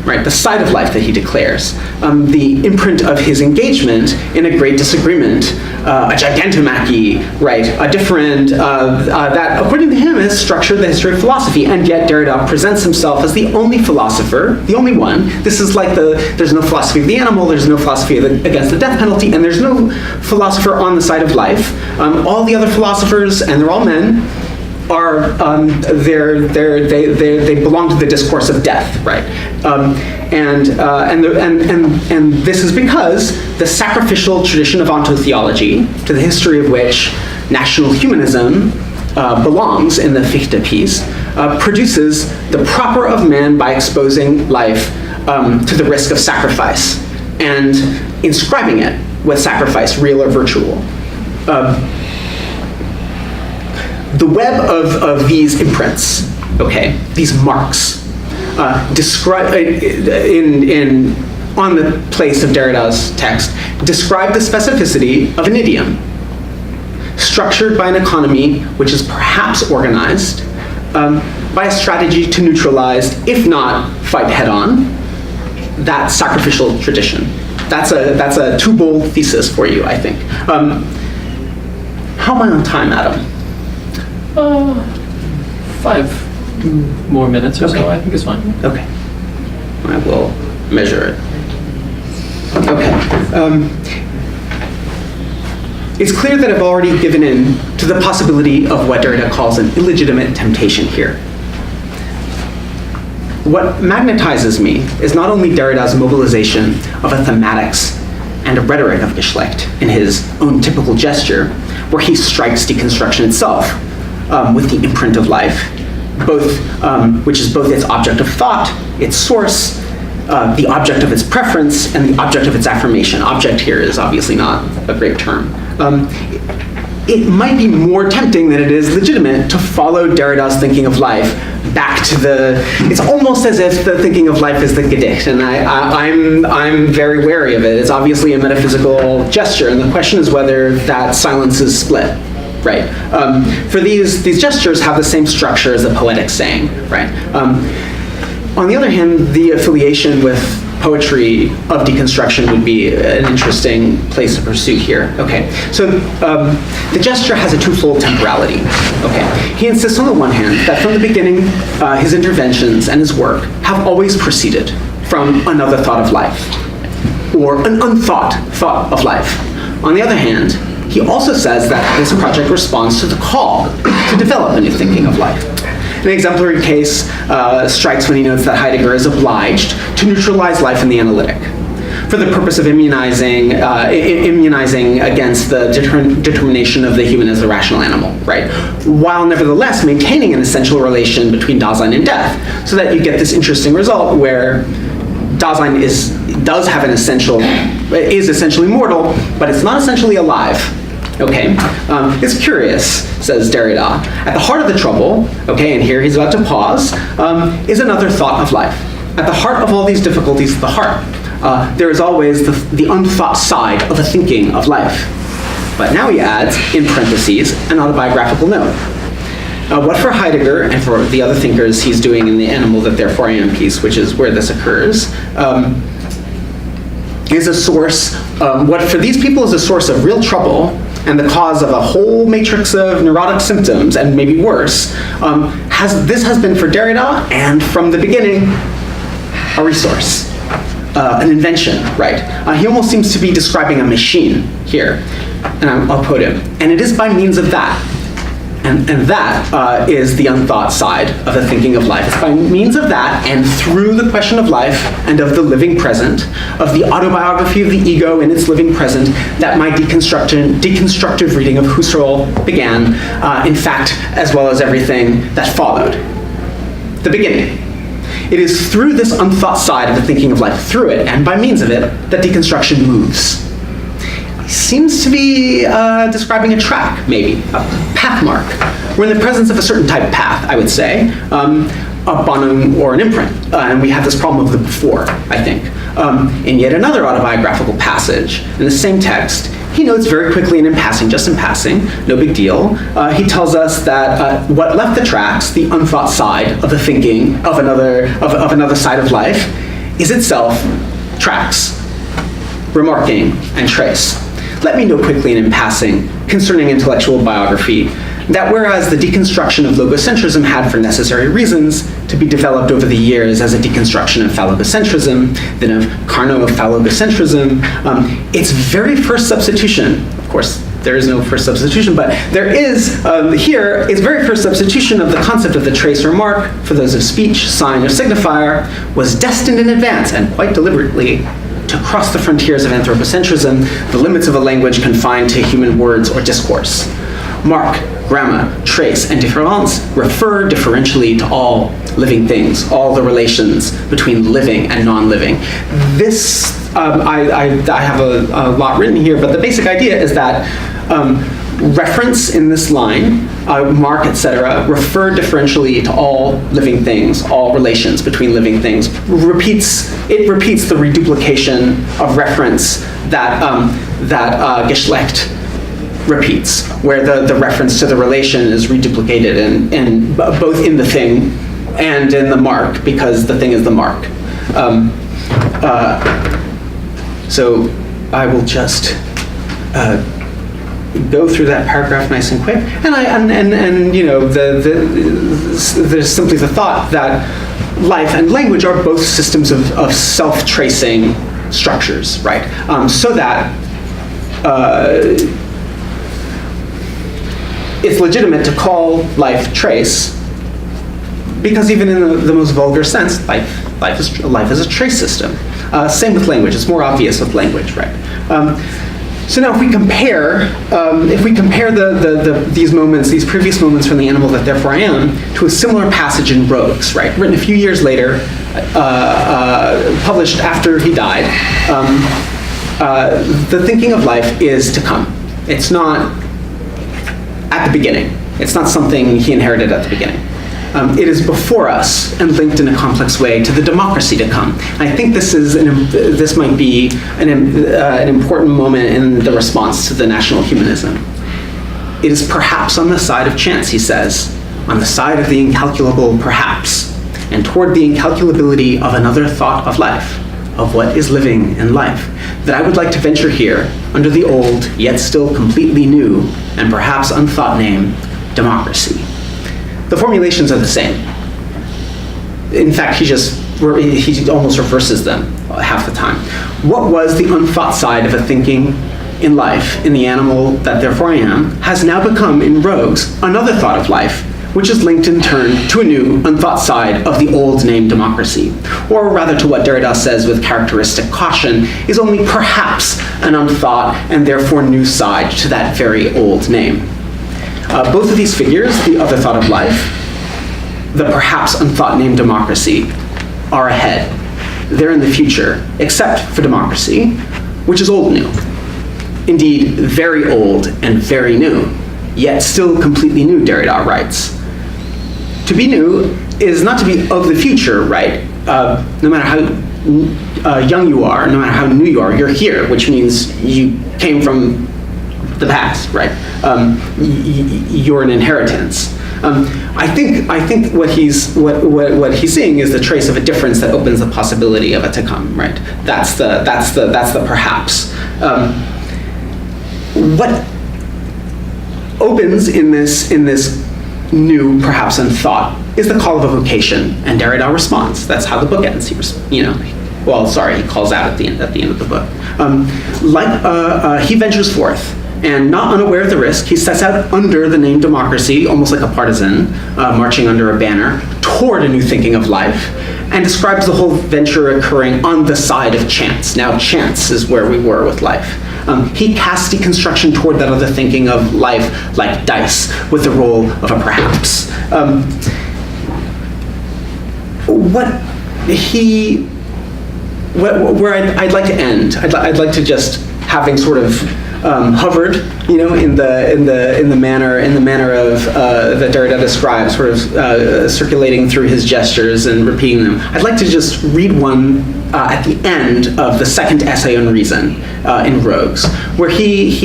right? The side of life that he declares. the imprint of his engagement in a great disagreement, a gigantomachy, right? A different, that according to him has structured the history of philosophy, and yet Derrida presents himself as the only philosopher, the only one. This is like there's no philosophy of the animal, there's no philosophy against the death penalty, and there's no philosopher on the side of life. All the other philosophers, and they're all men, are they belong to the discourse of death, right? And this is because the sacrificial tradition of ontotheology, to the history of which national humanism belongs in the Fichte piece, produces the proper of man by exposing life to the risk of sacrifice and inscribing it with sacrifice, real or virtual. The web of these imprints, okay, these marks, describe on the place of Derrida's text, describe the specificity of an idiom, structured by an economy which is perhaps organized by a strategy to neutralize, if not fight head-on, that sacrificial tradition. That's a too bold thesis for you, I think. How am I on time, Adam? 5 more minutes or so, I think is fine. Okay. I will measure it. Okay. It's clear that I've already given in to the possibility of what Derrida calls an illegitimate temptation here. What magnetizes me is not only Derrida's mobilization of a thematics and a rhetoric of Geschlecht in his own typical gesture, where he strikes deconstruction itself with the imprint of life, which is both its object of thought, its source, the object of its preference, and the object of its affirmation. Object here is obviously not a great term. It might be more tempting than it is legitimate to follow Derrida's thinking of life back to it's almost as if the thinking of life is the Gedicht, and I'm very wary of it. It's obviously a metaphysical gesture, and the question is whether that silence is split, right? For these gestures have the same structure as a poetic saying, right? On the other hand, the affiliation with poetry of deconstruction would be an interesting place to pursue here. Okay, so the gesture has a twofold temporality. Okay, he insists on the one hand that from the beginning, his interventions and his work have always proceeded from another thought of life, or an unthought thought of life. On the other hand, he also says that this project responds to the call to develop a new thinking of life. An exemplary case strikes when he notes that Heidegger is obliged to neutralize life in the analytic for the purpose of immunizing against the determination of the human as a rational animal, right? While nevertheless maintaining an essential relation between Dasein and death, so that you get this interesting result where Dasein is essentially mortal, but it's not essentially alive. Okay, it's curious, says Derrida. At the heart of the trouble, okay, and here he's about to pause, is another thought of life. At the heart of all these difficulties of the heart, there is always the unthought side of the thinking of life. But now he adds, in parentheses, an autobiographical note. What for Heidegger and for the other thinkers he's doing in the Animal That Therefore I Am piece, which is where this occurs, is a source, what for these people is a source of real trouble and the cause of a whole matrix of neurotic symptoms, and maybe worse, this has been for Derrida, and from the beginning, a resource, an invention, right? He almost seems to be describing a machine here, and I'll quote him. And it is by means of that, and that is the unthought side of the thinking of life. It's by means of that, and through the question of life and of the living present, of the autobiography of the ego in its living present, that my deconstructive reading of Husserl began, in fact, as well as everything that followed. The beginning. It is through this unthought side of the thinking of life, through it, and by means of it, that deconstruction moves. Seems to be describing a track, maybe, a path mark. We're in the presence of a certain type of path, I would say, a bonum or an imprint. And we have this problem of the before, I think. In yet another autobiographical passage, in the same text, he notes very quickly and in passing, just in passing, no big deal, he tells us that what left the tracks, the unthought side of the thinking of another side of life, is itself tracks. remarking, and trace. Let me note quickly and in passing, concerning intellectual biography, that whereas the deconstruction of logocentrism had for necessary reasons to be developed over the years as a deconstruction of phallogocentrism, then of Carnot-phallogocentrism, its very first substitution, of course, there is no first substitution, but there is here its very first substitution of the concept of the trace or mark for those of speech, sign, or signifier was destined in advance and quite deliberately to cross the frontiers of anthropocentrism, the limits of a language confined to human words or discourse. Mark, grammar, trace, and difference refer differentially to all living things, all the relations between living and non-living. This, I have a lot written here, but the basic idea is that reference in this line, mark, etc., refer differentially to all living things, all relations between living things. It repeats the reduplication of reference that Geschlecht repeats, where the reference to the relation is reduplicated in both in the thing and in the mark, because the thing is the mark. So I will just go through that paragraph nice and quick, and you know, there's simply the thought that life and language are both systems of self-tracing structures, right? So that it's legitimate to call life trace, because even in the most vulgar sense, life is a trace system. Same with language. It's more obvious with language, right? So now, if we compare these moments, these previous moments from the animal that therefore I am, to a similar passage in Rogues, right, written a few years later, published after he died, the thinking of life is to come. It's not at the beginning. It's not something he inherited at the beginning. It is before us and linked in a complex way to the democracy to come. And I think this might be an important moment in the response to the national humanism. It is perhaps on the side of chance, he says, on the side of the incalculable perhaps, and toward the incalculability of another thought of life, of what is living in life, that I would like to venture here under the old, yet still completely new, and perhaps unthought name, democracy. The formulations are the same. In fact, he almost reverses them half the time. What was the unthought side of a thinking in life, in the animal that therefore I am, has now become in Rogues another thought of life, which is linked in turn to a new, unthought side of the old name democracy, or rather to what Derrida says with characteristic caution, is only perhaps an unthought and therefore new side to that very old name. Both of these figures, the other thought of life, the perhaps unthought name democracy, are ahead. They're in the future, except for democracy, which is old new. Indeed, very old and very new, yet still completely new, Derrida writes. To be new is not to be of the future, right? No matter how young you are, no matter how new you are, you're here, which means you came from the past, right? You're an inheritance. I think what he's seeing is the trace of a difference that opens the possibility of it to come, right? That's the perhaps. What opens in this new perhaps unthought is the call of a vocation, and Derrida responds. That's how the book ends. He calls out at the end of the book. He ventures forth. And not unaware of the risk, he sets out under the name democracy, almost like a partisan, marching under a banner, toward a new thinking of life, and describes the whole venture occurring on the side of chance. Now, chance is where we were with life. He casts deconstruction toward that other thinking of life like dice, with the role of a perhaps. Where I'd like to end, I'd like to just, having sort of hovered, in the manner of that Derrida describes, sort of circulating through his gestures and repeating them. I'd like to just read one at the end of the second essay on reason in Rogues, where he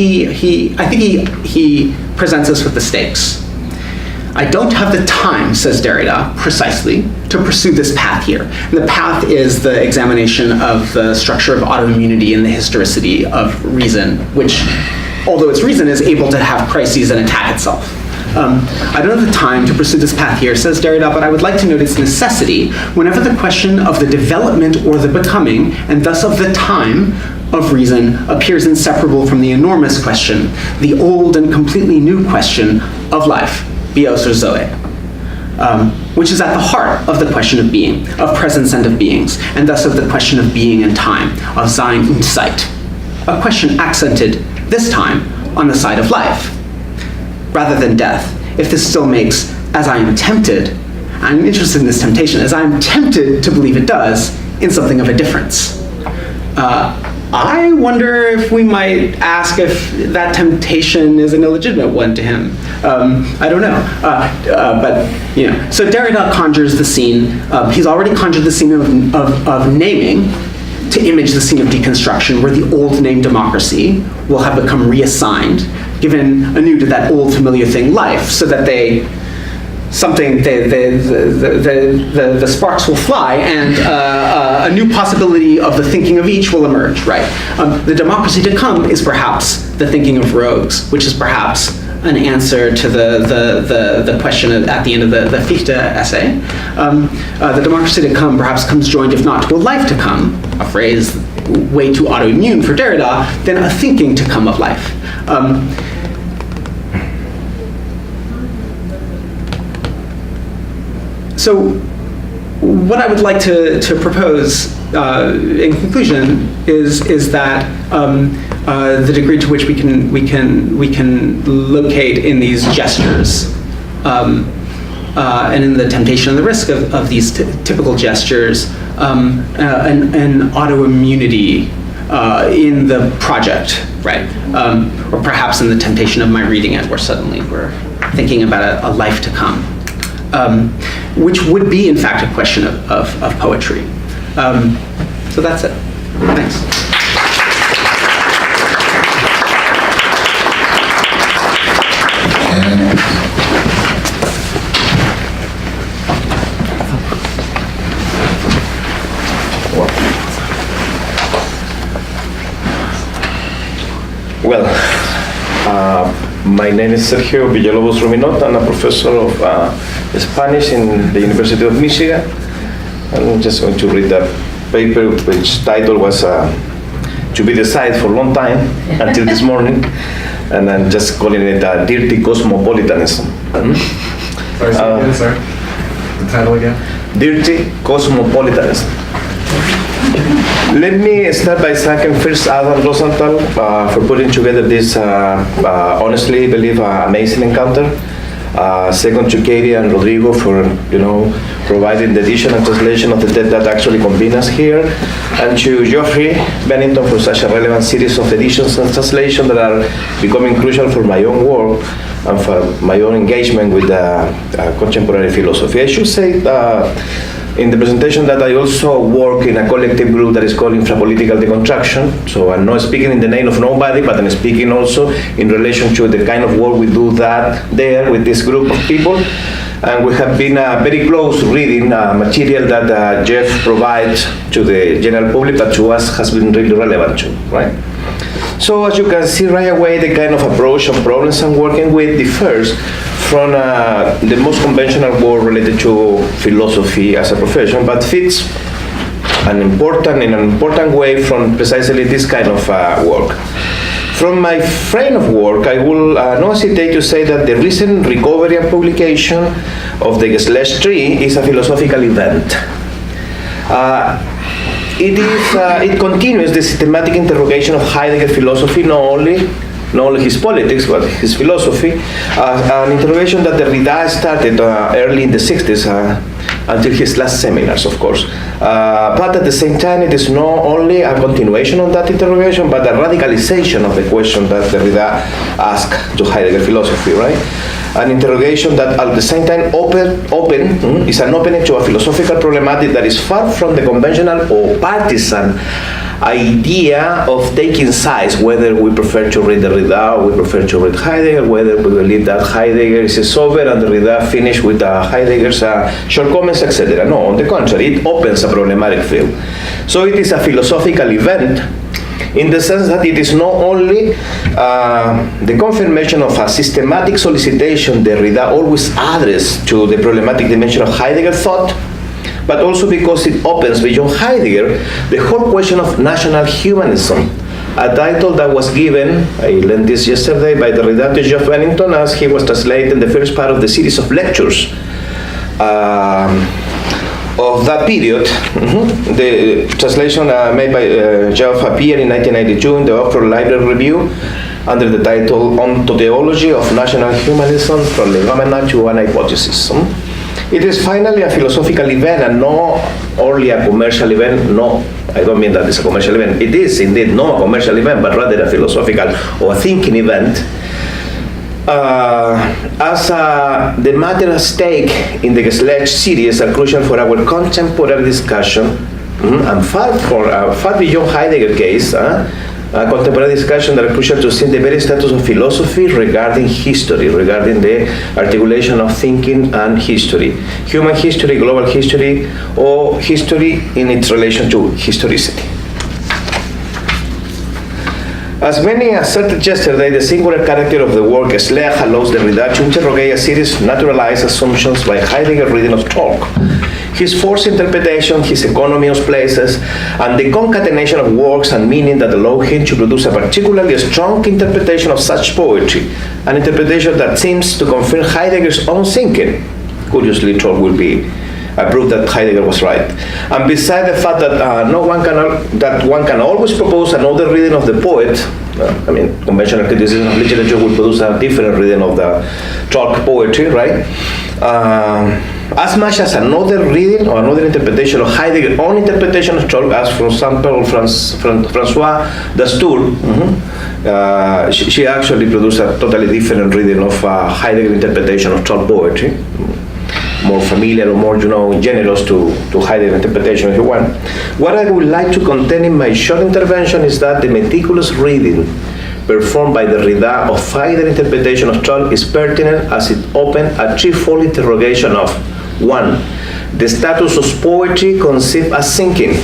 presents us with the stakes. I don't have the time, says Derrida, precisely, to pursue this path here. And the path is the examination of the structure of autoimmunity and the historicity of reason, which, although its reason is able to have crises and attack itself. I don't have the time to pursue this path here, says Derrida, but I would like to note its necessity whenever the question of the development or the becoming, and thus of the time of reason, appears inseparable from the enormous question, the old and completely new question of life, bios or zoe, which is at the heart of the question of being, of presence and of beings, and thus of the question of being and time, of Sein und Zeit, a question accented, this time, on the side of life, rather than death, if this still makes, as I am tempted, I'm interested in this temptation, as I am tempted to believe it does, in something of a difference. I wonder if we might ask if that temptation is an illegitimate one to him. I don't know, but you know. So Derrida conjures the scene. He's already conjured the scene of naming to image the scene of deconstruction, where the old name democracy will have become reassigned, given anew to that old familiar thing, life, so that the sparks will fly, and a new possibility of the thinking of each will emerge, right? The democracy to come is perhaps the thinking of rogues, which is perhaps an answer to the question at the end of the Fichte essay. The democracy to come perhaps comes joined, if not to a life to come, a phrase way too autoimmune for Derrida, then a thinking to come of life. So what I would like to propose in conclusion is that the degree to which we can locate in these gestures and in the temptation and the risk of these typical gestures an autoimmunity in the project, right? Or perhaps in the temptation of my reading it, where suddenly we're thinking about a life to come. Which would be, in fact, a question of poetry. So that's it. Thanks. Well, my name is Sergio Villalobos-Ruminott. I'm a professor of Spanish in the University of Michigan. I'm just going to read a paper which title was to be decided for a long time until this morning, and I'm just calling it Dirty Cosmopolitanism. Sorry, sorry. The title again? Dirty Cosmopolitanism. Let me start by thanking first Adam Rosenthal for putting together this, honestly, I believe, amazing encounter. Second to Katie and Rodrigo for, providing the edition and translation of the text that actually convened us here. And to Geoffrey Bennington for such a relevant series of editions and translations that are becoming crucial for my own work and for my own engagement with contemporary philosophy. I should say in the presentation that I also work in a collective group that is called Infrapolitical Deconstruction. So I'm not speaking in the name of nobody, but I'm speaking also in relation to the kind of work we do there with this group of people. And we have been very close reading material that Jeff provides to the general public, but to us has been really relevant too, right? So as you can see right away, the kind of approach of problems I'm working with differs from the most conventional work related to philosophy as a profession, but fits in an important way from precisely this kind of work. From my frame of work, I will not hesitate to say that the recent recovery and publication of the Geschlecht III is a philosophical event. It continues the systematic interrogation of Heidegger philosophy, not only his politics, but his philosophy, an interrogation that Derrida started early in the 60s until his last seminars, of course. But at the same time, it is not only a continuation of that interrogation, but a radicalization of the question that Derrida asked to Heidegger philosophy, right? An interrogation that at the same time is an opening to a philosophical problematic that is far from the conventional or partisan idea of taking sides, whether we prefer to read Derrida or we prefer to read Heidegger, whether we believe that Heidegger is a sober and Derrida finish with Heidegger's shortcomings, etc. No, on the contrary, it opens a problematic field. So it is a philosophical event in the sense that it is not only the confirmation of a systematic solicitation Derrida always addressed to the problematic dimension of Heidegger thought, but also because it opens beyond Heidegger the whole question of national humanism, a title that was given, I learned this yesterday, by Derrida to Geoff Bennington as he was translating the first part of the series of lectures of that period. The translation made by Geoff appeared in 1992 in the Oxford Library Review under the title On Theology of National Humanism from Legomena to an Hypothesis. It is finally a philosophical event and not only a commercial event. No, I don't mean that it's a commercial event. It is indeed not a commercial event, but rather a philosophical or a thinking event. As the matter at stake in the Geschlecht series are crucial for our contemporary discussion, and far beyond Heidegger case, contemporary discussion that are crucial to see the very status of philosophy regarding history, regarding the articulation of thinking and history, human history, global history, or history in its relation to historicity. As many asserted yesterday, the singular character of the work Geschlecht allows Derrida to interrogate a series of naturalized assumptions by Heidegger's reading of talk, his forced interpretation, his economy of places, and the concatenation of works and meaning that allow him to produce a particularly strong interpretation of such poetry, an interpretation that seems to confirm Heidegger's own thinking. Curiously, talk will be proof that Heidegger was right. And beside the fact that one can always propose another reading of the poet, conventional criticism of literature would produce a different reading of the talk poetry, right? As much as another reading or another interpretation of Heidegger's own interpretation of talk, as for example François Dastour, she actually produced a totally different reading of Heidegger's interpretation of talk poetry, more familiar or more, generous to Heidegger's interpretation if you want. What I would like to contain in my short intervention is that the meticulous reading performed by Derrida of Heidegger's interpretation of talk is pertinent as it opens a threefold interrogation of: 1. The status of poetry conceived as thinking,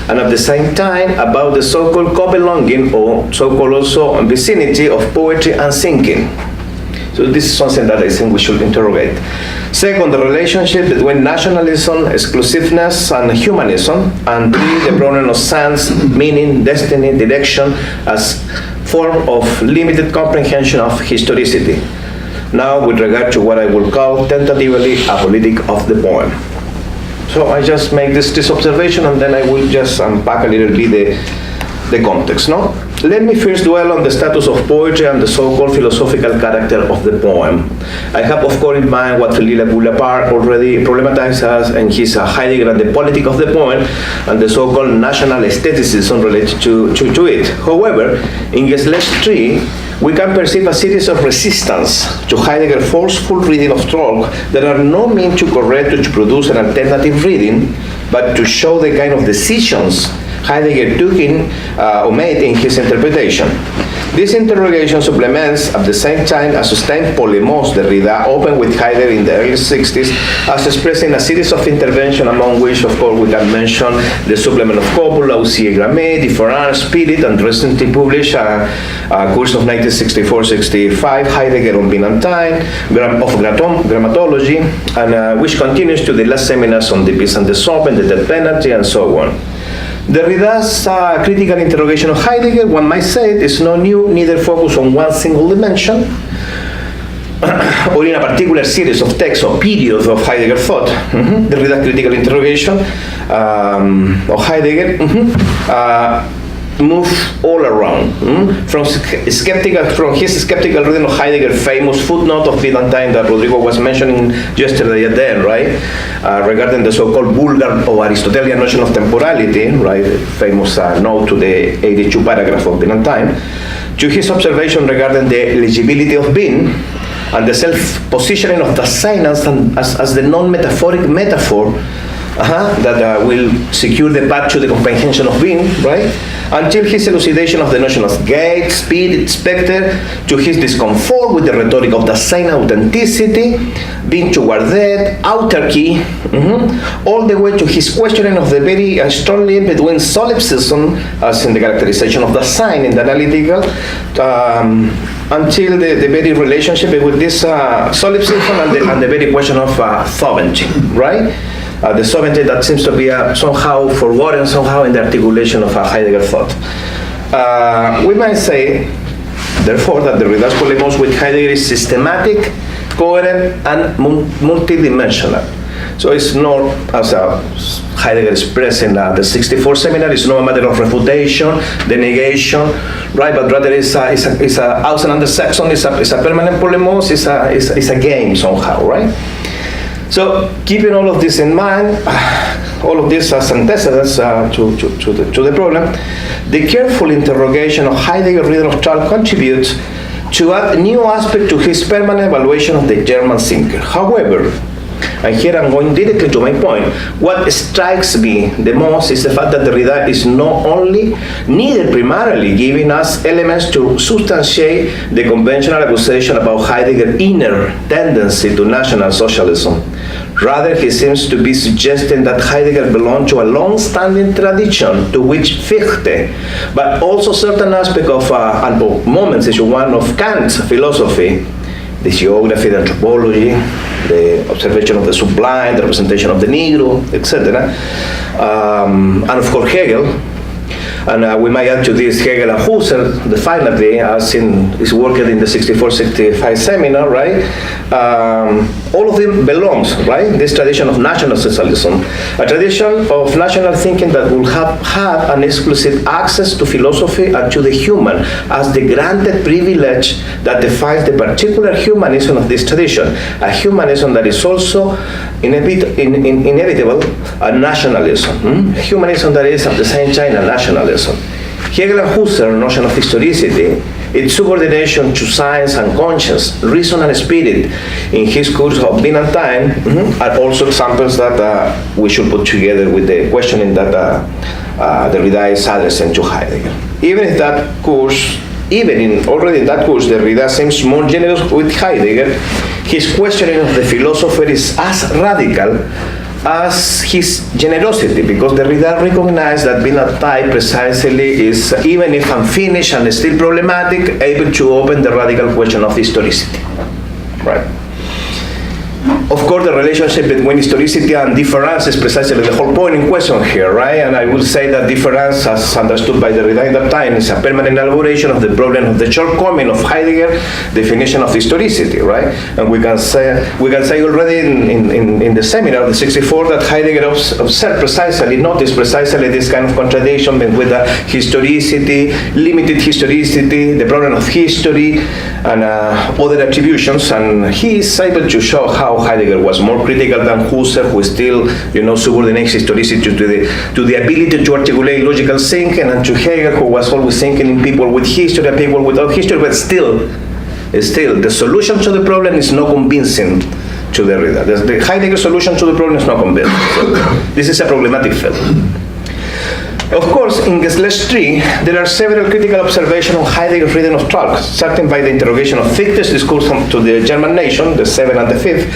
and at the same time about the so-called co-belonging or so-called also vicinity of poetry and thinking. So this is something that I think we should interrogate. Second, the relationship between nationalism, exclusiveness, and humanism. And 3, the problem of sense, meaning, destiny, direction as form of limited comprehension of historicity. Now, with regard to what I will call tentatively a politic of the poem. So I just make this observation, and then I will just unpack a little bit the context, no? Let me first dwell on the status of poetry and the so-called philosophical character of the poem. I have, of course, in mind what Philippe Boulapart already problematized as in his Heidegger and the Politic of the Poem, and the so-called national aestheticism related to it. However, in Geschlecht III, we can perceive a series of resistance to Heidegger's forceful reading of talk that are not meant to correct or to produce an alternative reading, but to show the kind of decisions Heidegger took or made in his interpretation. This interrogation supplements at the same time a sustained polemos Derrida opened with Heidegger in the early 60s as expressing a series of interventions, among which, of course, we can mention the supplement of Coppola, Usie Grammet, Different Spirit, and recently published a course of 1964-65, Heidegger on Byzantine, of Grammatology, and which continues to the last seminars on the peace and the sovereign, the death penalty, and so on. Derrida's critical interrogation of Heidegger, one might say, is not new, neither focused on one single dimension, or in a particular series of texts or periods of Heidegger thought. Derrida's critical interrogation of Heidegger move all around, from his skeptical reading of Heidegger's famous footnote of Byzantine that Rodrigo was mentioning yesterday at the end, right? Regarding the so-called vulgar or Aristotelian notion of temporality, right? The famous note to the 82 paragraph of Byzantine, to his observation regarding the legibility of being and the self-positioning of the silence as the non-metaphoric metaphor that will secure the path to the comprehension of being, right? Until his elucidation of the notion of gate, speed, expected, to his discomfort with the rhetoric of Dasein authenticity, being toward that, autarky, all the way to his questioning of the very strong link between solipsism, as in the characterization of Dasein in the analytical, until the very relationship with this solipsism and the very question of sovereignty, right? The sovereignty that seems to be somehow forgotten somehow in the articulation of a Heidegger thought. We might say, therefore, that Derrida's polemics with Heidegger is systematic, coherent, and multidimensional. So it's not, as Heidegger expressed in the 64 seminar, it's not a matter of refutation, denegation, right? But rather it's a Auseinander Saxon, it's a permanent polemos, it's a game somehow, right? So keeping all of this in mind, all of this as antecedents to the problem, the careful interrogation of Heidegger's reading of Charles contributes to add new aspect to his permanent evaluation of the German thinker. However, and here I'm going directly to my point, what strikes me the most is the fact that Derrida is not only, neither primarily giving us elements to substantiate the conventional accusation about Heidegger's inner tendency to National Socialism. Rather, he seems to be suggesting that Heidegger belonged to a long-standing tradition to which Fichte, but also certain aspects of, moments, if you want, of Kant's philosophy, the geography, the anthropology, the observation of the sublime, the representation of the Negro, etc. And of course Hegel. And we might add to this Hegel and Husserl, definitely, as in his work in the 64-65 seminar, right? All of them belongs, right? This tradition of National Socialism, a tradition of national thinking that will have an exclusive access to philosophy and to the human as the granted privilege that defines the particular humanism of this tradition, a humanism that is also inevitable a nationalism, humanism that is at the same time a nationalism. Hegel and Husserl's notion of historicity, its subordination to science and conscience, reason and spirit in his course of Being and Time, are also examples that we should put together with the questioning that Derrida is addressing to Heidegger. Even in that course, already in that course, Derrida seems more generous with Heidegger. His questioning of the philosopher is as radical as his generosity, because Derrida recognized that Being and Time precisely is, even if unfinished and still problematic, able to open the radical question of historicity, right? Of course, the relationship between historicity and difference is precisely the whole point in question here, right? And I will say that difference, as understood by Derrida in that time, is a permanent elaboration of the problem of the shortcoming of Heidegger's definition of historicity, right? And we can say already in the seminar, the 64, that Heidegger noticed precisely this kind of contradiction with the historicity, limited historicity, the problem of history, and other attributions, and he is able to show how Heidegger was more critical than Husserl, who still, subordinates historicity to the ability to articulate logical thinking, and to Hegel, who was always thinking in people with history and people without history, but still, the solution to the problem is not convincing to Derrida. The Heidegger solution to the problem is not convincing. So this is a problematic field. Of course, in Geschlecht III, there are several critical observations on Heidegger's reading of Charles, starting by the interrogation of Fichte's discourse to the German nation, the 7th and the 5th,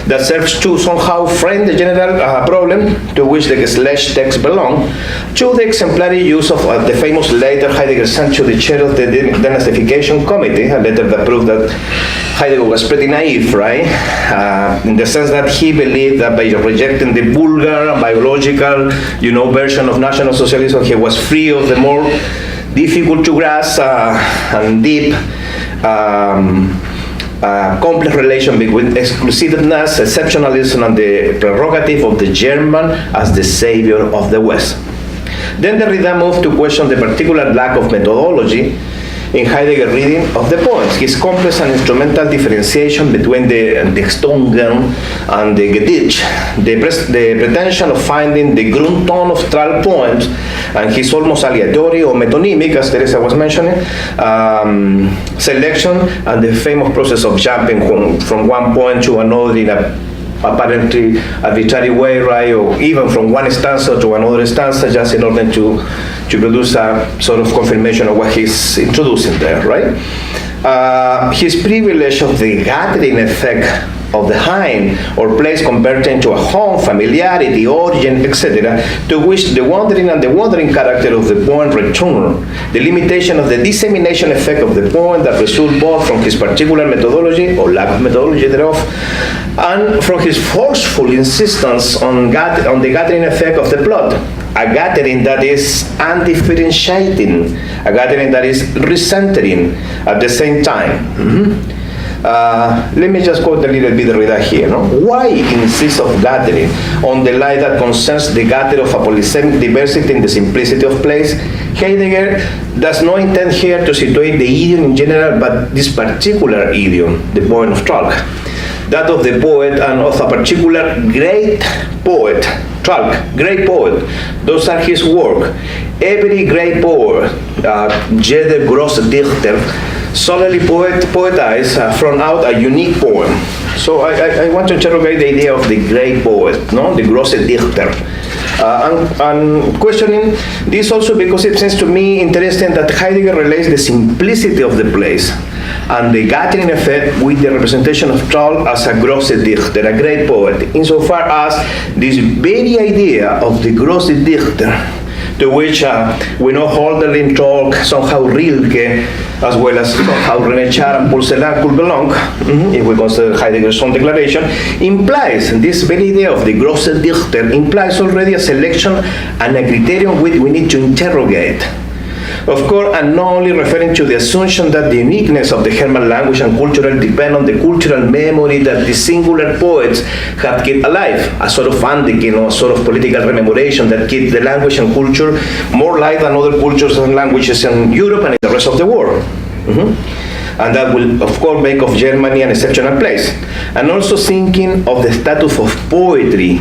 that serves to somehow frame the general problem to which the Geschlecht text belong, to the exemplary use of the famous letter Heidegger sent to the chair of the denazification committee, a letter that proved that Heidegger was pretty naive, right? In the sense that he believed that by rejecting the vulgar, biological, version of National Socialism, he was free of the more difficult to grasp and deep, complex relation between exclusiveness, exceptionalism, and the prerogative of the German as the savior of the West. Then Derrida moved to question the particular lack of methodology in Heidegger's reading of the poems, his complex and instrumental differentiation between the Stungen and the Gedicht, the pretension of finding the Grundton of Trall poems, and his almost aleatory or metonymic, as Teresa was mentioning, selection, and the famous process of jumping from one poem to another in a apparently arbitrary way, right, or even from one stanza to another stanza, just in order to produce a sort of confirmation of what he's introducing there, right? His privilege of the gathering effect of the hind or place converted into a home, familiarity, origin, etc., to which the wandering and the wandering character of the poem return, the limitation of the dissemination effect of the poem that result both from his particular methodology or lack of methodology thereof, and from his forceful insistence on the gathering effect of the plot, a gathering that is undifferentiating, a gathering that is recentering at the same time. Let me just quote a little bit Derrida here. No? Why insist of gathering on the lie that concerns the gathering of a polysemic diversity in the simplicity of place? Heidegger does not intend here to situate the idiom in general, but this particular idiom, the poem of Tralk, that of the poet and of a particular great poet, Tralk, great poet. Those are his work. Every great poet, jeder große Dichter, solely poetize from out a unique poem. So I want to interrogate the idea of the great poet, no, the große Dichter. And questioning this also because it seems to me interesting that Heidegger relates the simplicity of the place and the gathering effect with the representation of Troll as a große Dichter, a great poet, insofar as this very idea of the große Dichter, to which we know Hölderlin, Troll, somehow Rilke, as well as somehow René Char and Paul Celan could belong, if we consider Heidegger's own declaration, implies, this very idea of the große Dichter implies already a selection and a criterion which we need to interrogate. Of course, I'm not only referring to the assumption that the uniqueness of the German language and culture depend on the cultural memory that the singular poets have kept alive, a sort of Andekin or a sort of political rememoration that keeps the language and culture more alive than other cultures and languages in Europe and in the rest of the world. And that will, of course, make of Germany an exceptional place. And also thinking of the status of poetry.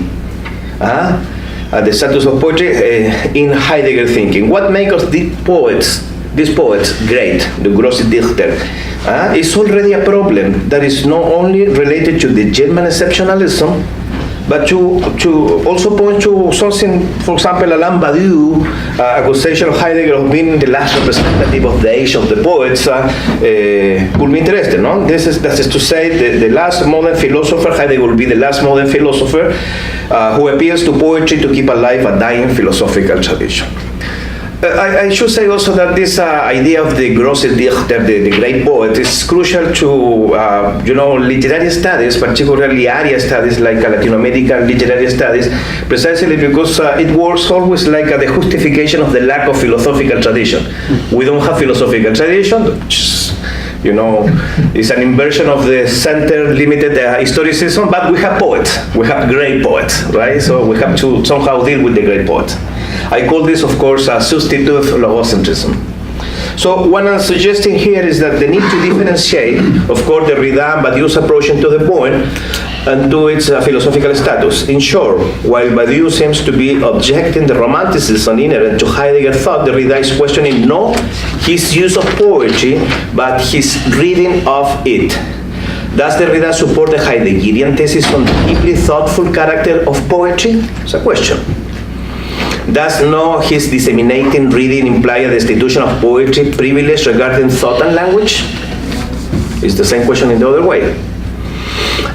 The status of poetry in Heidegger thinking. What makes us these poets great, the große Dichter, is already a problem that is not only related to the German exceptionalism, but to also point to something, for example, Alain Badiou, accusation of Heidegger of being the last representative of the age of the poets, could be interesting, no? That is to say, the last modern philosopher, Heidegger will be the last modern philosopher who appeals to poetry to keep alive a dying philosophical tradition. I should say also that this idea of the große Dichter, the great poet, is crucial to literary studies, particularly area studies like Latin American literary studies, precisely because it works always like the justification of the lack of philosophical tradition. We don't have philosophical tradition, it's an inversion of the center limited historicism, but we have poets, we have great poets, right? So we have to somehow deal with the great poets. I call this, of course, a substitute logocentrism. So what I'm suggesting here is that the need to differentiate, of course, Derrida and Badiou's approach into the poem and to its philosophical status. In short, while Badiou seems to be objecting the romanticism inherent to Heidegger thought, Derrida is questioning not his use of poetry, but his reading of it. Does Derrida support the Heideggerian thesis on the deeply thoughtful character of poetry? It's a question. Does not his disseminating reading imply a destitution of poetry privilege regarding thought and language? It's the same question in the other way.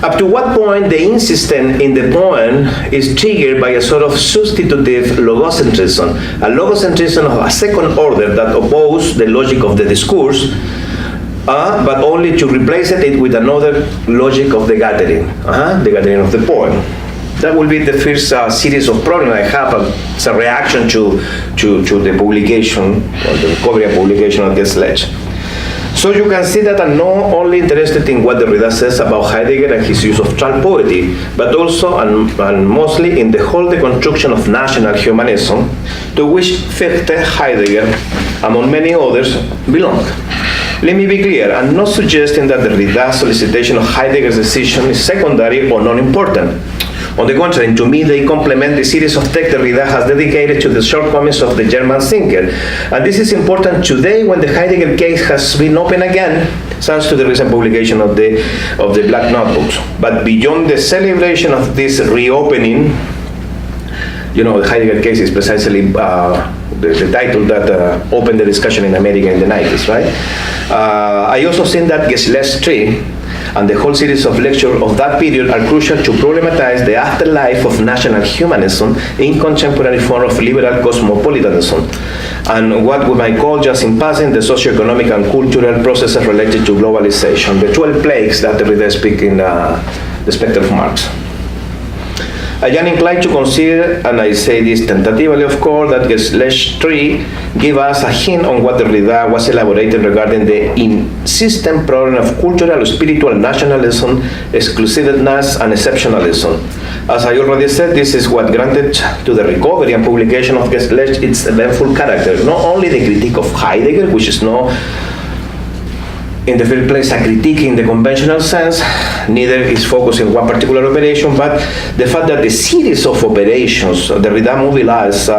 Up to what point the insistence in the poem is triggered by a sort of substitutive logocentrism, a logocentrism of a second order that opposes the logic of the discourse, but only to replace it with another logic of the gathering of the poem. That will be the first series of problems I have as a reaction to the publication, or the recovery and publication of this lecture. So you can see that I'm not only interested in what Derrida says about Heidegger and his use of trans poetry, but also and mostly in the whole deconstruction of national humanism, to which Fichte, Heidegger, among many others, belong. Let me be clear, I'm not suggesting that Derrida's solicitation of Heidegger's decision is secondary or non-important. On the contrary, to me, they complement the series of texts Derrida has dedicated to the shortcomings of the German thinker. And this is important today when the Heidegger case has been opened again, thanks to the recent publication of the Black Notebooks. But beyond the celebration of this reopening, the Heidegger case is precisely the title that opened the discussion in America in the 90s, right? I also think that Geschlecht III and the whole series of lectures of that period are crucial to problematize the afterlife of national humanism in contemporary form of liberal cosmopolitanism, and what we might call, just in passing, the socio-economic and cultural processes related to globalization, the 12 plagues that Derrida speaks in the Spectre of Marx. I am inclined to consider, and I say this tentatively of course, that Geschlecht III give us a hint on what Derrida was elaborating regarding the insistent problem of cultural or spiritual nationalism, exclusiveness, and exceptionalism. As I already said, this is what granted to the recovery and publication of Geschlecht its eventful character. Not only the critique of Heidegger, which is no, in the first place, a critique in the conventional sense, neither is focused in one particular operation, but the fact that the series of operations Derrida mobilized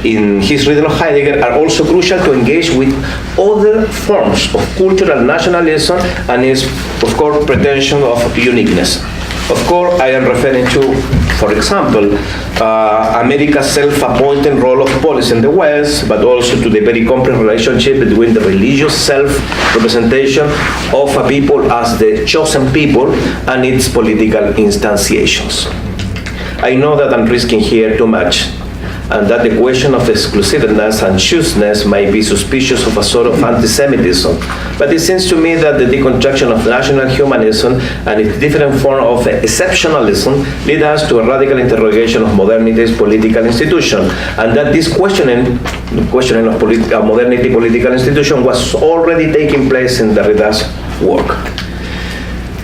in his reading of Heidegger are also crucial to engage with other forms of cultural nationalism and his, of course, pretension of uniqueness. Of course, I am referring to, for example, America's self-appointed role of policy in the West, but also to the very complex relationship between the religious self-representation of a people as the chosen people and its political instantiations. I know that I'm risking here too much, and that the question of exclusiveness and chooseness might be suspicious of a sort of anti-Semitism. But it seems to me that the deconstruction of national humanism and its different form of exceptionalism lead us to a radical interrogation of modernity's political institution, and that this questioning of modernity political institution was already taking place in Derrida's work.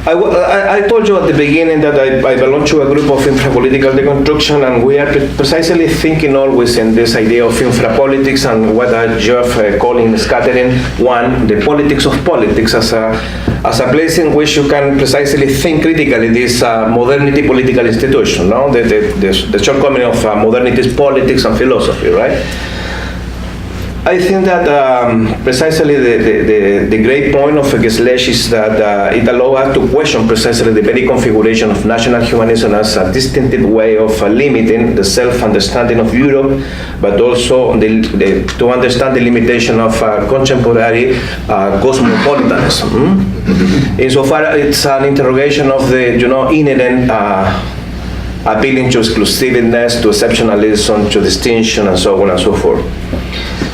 I told you at the beginning that I belong to a group of infrapolitical deconstruction, and we are precisely thinking always in this idea of infrapolitics and what Jeff calling scattering one, the politics of politics, as a place in which you can precisely think critically this modernity political institution, no? The shortcoming of modernity's politics and philosophy, right? I think that precisely the great point of Geschlecht is that it allows us to question precisely the very configuration of national humanism as a distinctive way of limiting the self-understanding of Europe, but also to understand the limitation of contemporary cosmopolitanism. Insofar as it's an interrogation of the inherent appealing to exclusiveness, to exceptionalism, to distinction, and so on and so forth.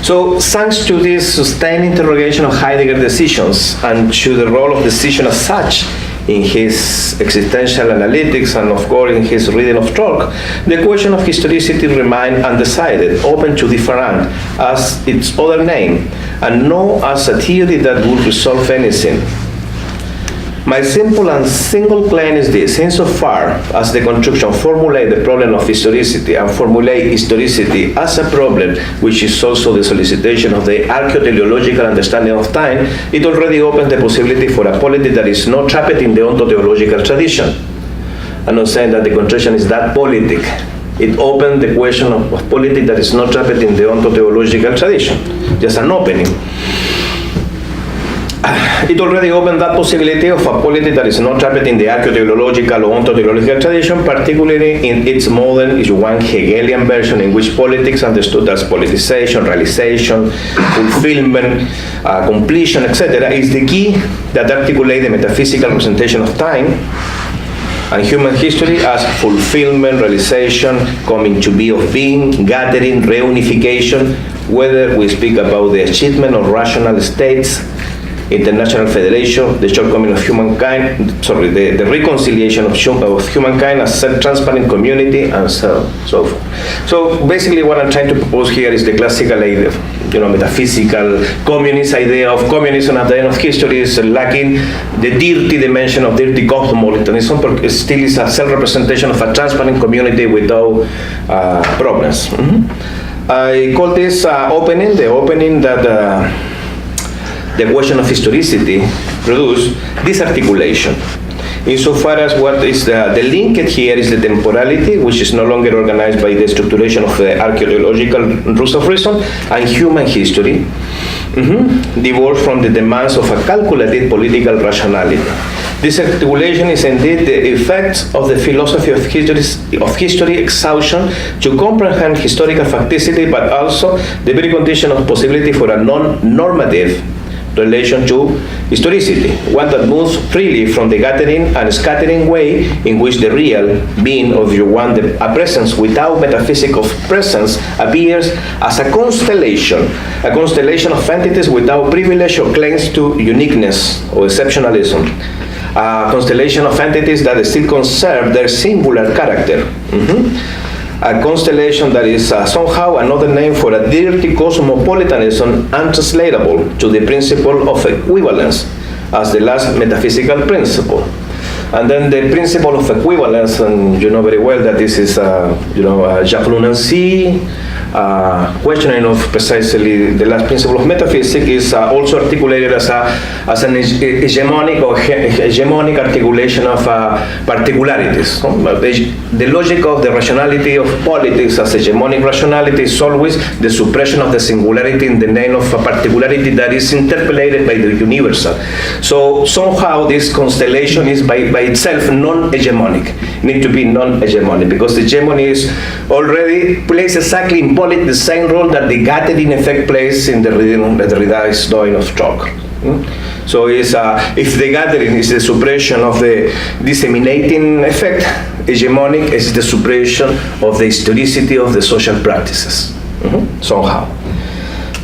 So, thanks to this sustained interrogation of Heidegger decisions and to the role of decision as such in his existential analytics and, of course, in his reading of Trock, the question of historicity remained undecided, open to different as its other name, and not as a theory that would resolve anything. My simple and single claim is this: insofar as the construction formulate the problem of historicity and formulate historicity as a problem, which is also the solicitation of the archaeoteleological understanding of time, it already opens the possibility for a polity that is not trapped in the ontotheological tradition. I'm not saying that the construction is that politic. It opens the question of polity that is not trapped in the ontotheological tradition, just an opening. It already opened that possibility of a polity that is not trapped in the archaeoteleological or ontotheological tradition, particularly in its modern, if you want, Hegelian version, in which politics understood as politicization, realization, fulfillment, completion, etc., is the key that articulates the metaphysical representation of time and human history as fulfillment, realization, coming to be of being, gathering, reunification, whether we speak about the achievement of rational states, international federation, the shortcoming of humankind, the reconciliation of humankind as self-transparent community, and so forth. So basically what I'm trying to propose here is the classical idea, metaphysical communist idea of communism at the end of history is lacking the dirty dimension of dirty cosmopolitanism, but it still is a self-representation of a transparent community without problems. I call this the opening that the question of historicity produced this articulation. insofar as what is the linkage here is the temporality, which is no longer organized by the structuration of the archaeological rules of reason, and human history, divorced from the demands of a calculated political rationality. This articulation is indeed the effect of the philosophy of history exhaustion to comprehend historical facticity, but also the very condition of possibility for a non-normative relation to historicity, one that moves freely from the gathering and scattering way in which the real being of your one, a presence without metaphysic of presence, appears as a constellation of entities without privilege or claims to uniqueness or exceptionalism. A constellation of entities that still conserve their singular character. A constellation that is somehow another name for a dirty cosmopolitanism untranslatable to the principle of equivalence as the last metaphysical principle. And then the principle of equivalence, and you know very well that this is, Jacques Nancy, questioning of precisely the last principle of metaphysics is also articulated as an hegemonic articulation of particularities. The logic of the rationality of politics as hegemonic rationality is always the suppression of the singularity in the name of a particularity that is interpolated by the universal. So somehow this constellation is by itself non-hegemonic. It needs to be non-hegemonic because the hegemony is already plays exactly in politics the same role that the gathering effect plays in the rhythm that Derrida is doing of talk. So it's, if the gathering is the suppression of the disseminating effect, hegemonic is the suppression of the historicity of the social practices, somehow.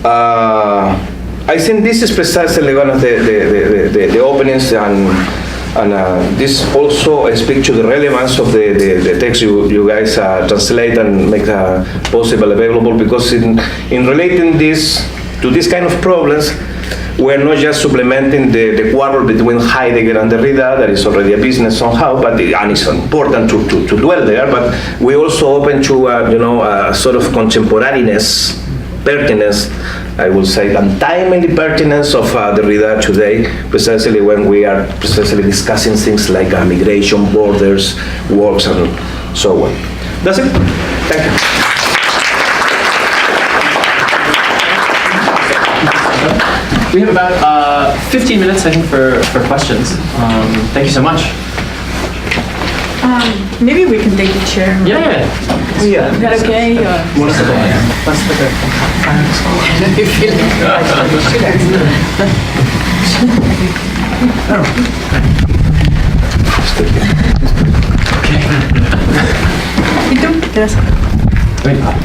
I think this is precisely one of the openings, and this also speaks to the relevance of the text you guys translate and make possible available, because in relating this to this kind of problems, we're not just supplementing the quarrel between Heidegger and Derrida, that is already a business somehow, but and it's important to dwell there, but we also open to a sort of contemporaneous pertinence, I will say, untimely pertinence of Derrida today, precisely when we are precisely discussing things like migration, borders, works, and so on. That's it. Thank you. We have about 15 minutes, I think, for questions. Thank you so much. Maybe we can take the chair. Yeah. Is that okay? What's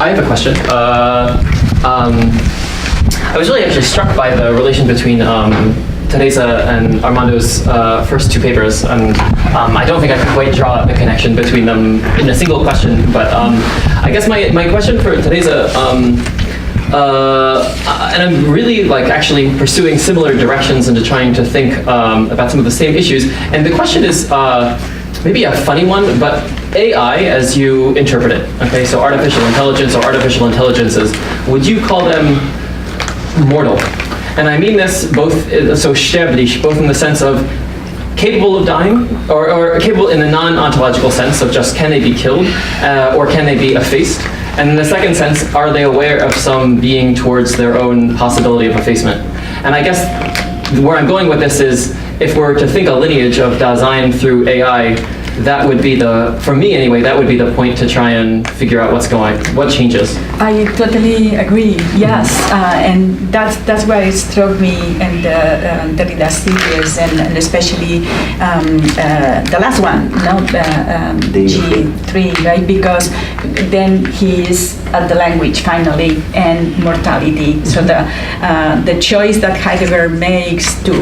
I have a question. I was really actually struck by the relation between Teresa and Armando's first two papers, and I don't think I could quite draw the connection between them in a single question, but I guess my question for Teresa, and I'm really actually pursuing similar directions into trying to think about some of the same issues, and the question is maybe a funny one, but AI as you interpret it, okay, so artificial intelligence or artificial intelligences, would you call them mortal? And I mean this both, so sterblich, both in the sense of capable of dying, or capable in the non-ontological sense of just can they be killed, or can they be effaced? And in the second sense, are they aware of some being towards their own possibility of effacement? And I guess where I'm going with this is, if we're to think a lineage of Dasein through AI, that would be for me anyway, that would be the point to try and figure out what changes. I totally agree, yes, and that's why it struck me in the Derrida series, and especially the last one, G3, right? Because then he is at the language finally and mortality. So the choice that Heidegger makes to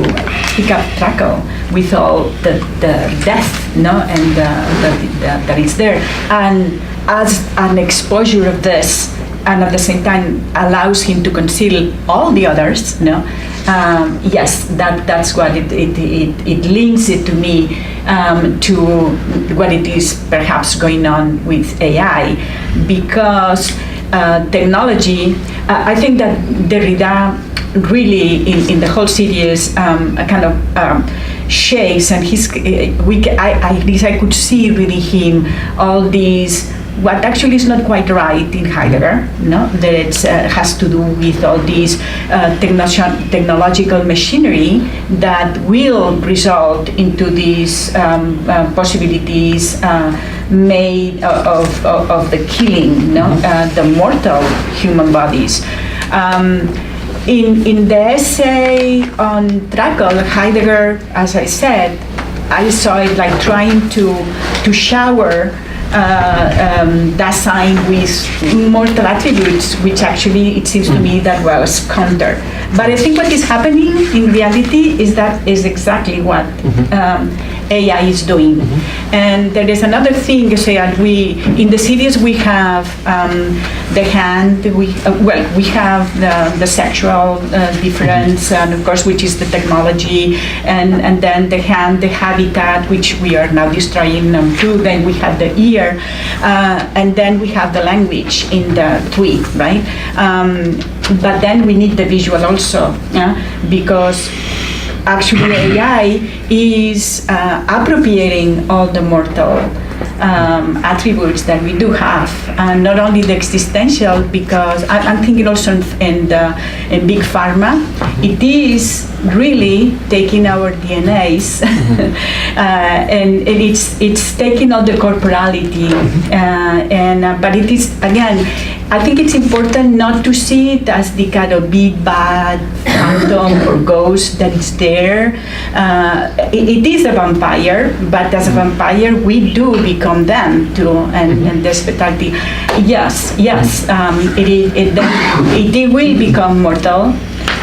pick up Trakel with all the death, and that is there, and as an exposure of this, and at the same time allows him to conceal all the others, yes, that's what it links it to me to what it is perhaps going on with AI, because technology, I think that Derrida really in the whole series kind of shakes, and at least I could see really him all these. What actually is not quite right in Heidegger, no? That it has to do with all these technological machinery that will result into these possibilities made of the killing, no? The mortal human bodies. In the essay on Trakel, Heidegger, as I said, I saw it like trying to shower Dasein with mortal attributes, which actually it seems to me that was counter. But I think what is happening in reality is exactly what AI is doing. And there is another thing, you say, that in the series we have the hand, we have the sexual difference, and of course, which is the technology, and then the hand, the habitat, which we are now destroying too. Then we have the ear, and then we have the language in the tree, right? But then we need the visual also, because actually AI is appropriating all the mortal attributes that we do have, and not only the existential, because I'm thinking also in big pharma, it is really taking our DNAs and it's taking all the corporality, but it is, again, I think it's important not to see it as the kind of big bad phantom or ghost that is there. It is a vampire, but as a vampire we do become them too, and the spectacular. Yes, it will become mortal.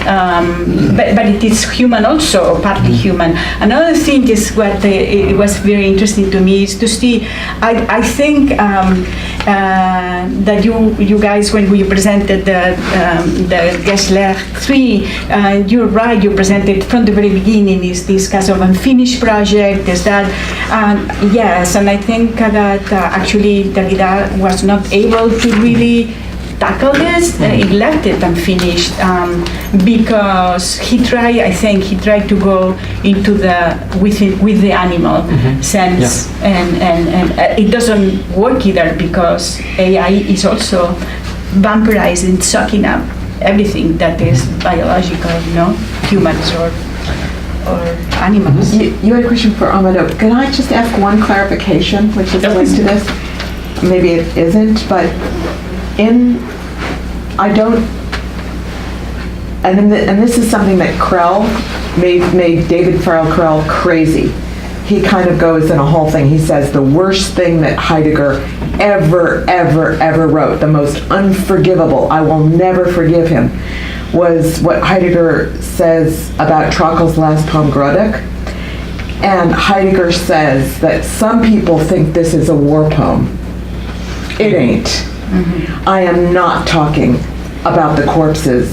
But it is human also, partly human. Another thing is what it was very interesting to me is to see. I think that you guys, when we presented the Geschlecht III, you're right. You presented from the very beginning is this kind of unfinished project. Is that yes? And I think that actually Derrida was not able to really tackle this. He left it unfinished because he tried to go into with the animal sense, and it doesn't work either, because AI is also vampirizing, sucking up everything that is biological, humans or animals. You had a question for Armando. Can I just ask one clarification, which is linked to this? Maybe it isn't, but and this is something that Krell made David Farrell Krell crazy. He kind of goes in a whole thing. He says the worst thing that Heidegger ever wrote, the most unforgivable, I will never forgive him, was what Heidegger says about Trakel's last poem, Grödek. And Heidegger says that some people think this is a war poem. It ain't. I am not talking about the corpses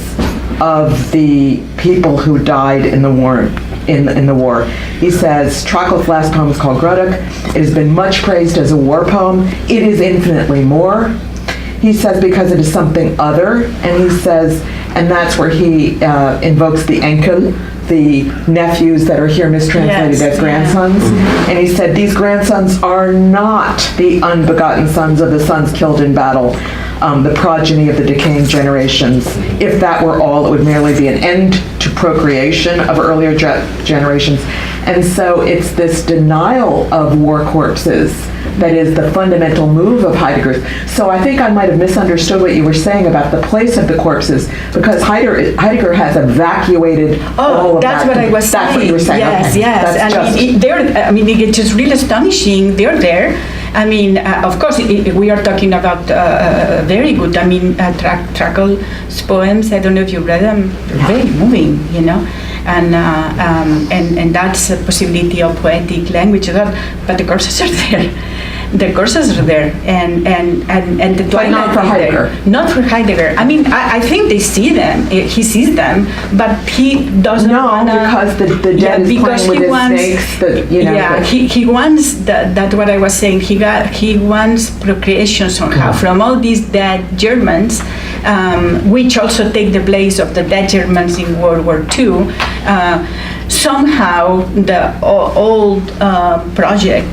of the people who died in the war. In the war, he says Trakel's last poem is called Grödek. It has been much praised as a war poem. It is infinitely more. He says because it is something other, and he says, and that's where he invokes the Enkel, the nephews that are here mistranslated as grandsons. And he said these grandsons are not the unbegotten sons of the sons killed in battle, the progeny of the decaying generations. If that were all, it would merely be an end to procreation of earlier generations. And so it's this denial of war corpses that is the fundamental move of Heidegger's. So I think I might have misunderstood what you were saying about the place of the corpses, because Heidegger has evacuated all of that. That's what I was saying. That's what you were saying. Yes, okay. yes. It's just really astonishing. They're there. I mean, of course, we are talking about very good. I mean, Trakel's poems. I don't know if you read them. They're very moving, and that's a possibility of poetic language. But the corpses are there. The corpses are there, and the twilight. But not for Heidegger. Not for Heidegger. I mean, I think they see them. He sees them, but he doesn't. No, wanna, because the dead is playing with his snakes. He wants that's what I was saying. He wants procreation somehow from all these dead Germans, which also take the place of the dead Germans in World War II. somehow the old project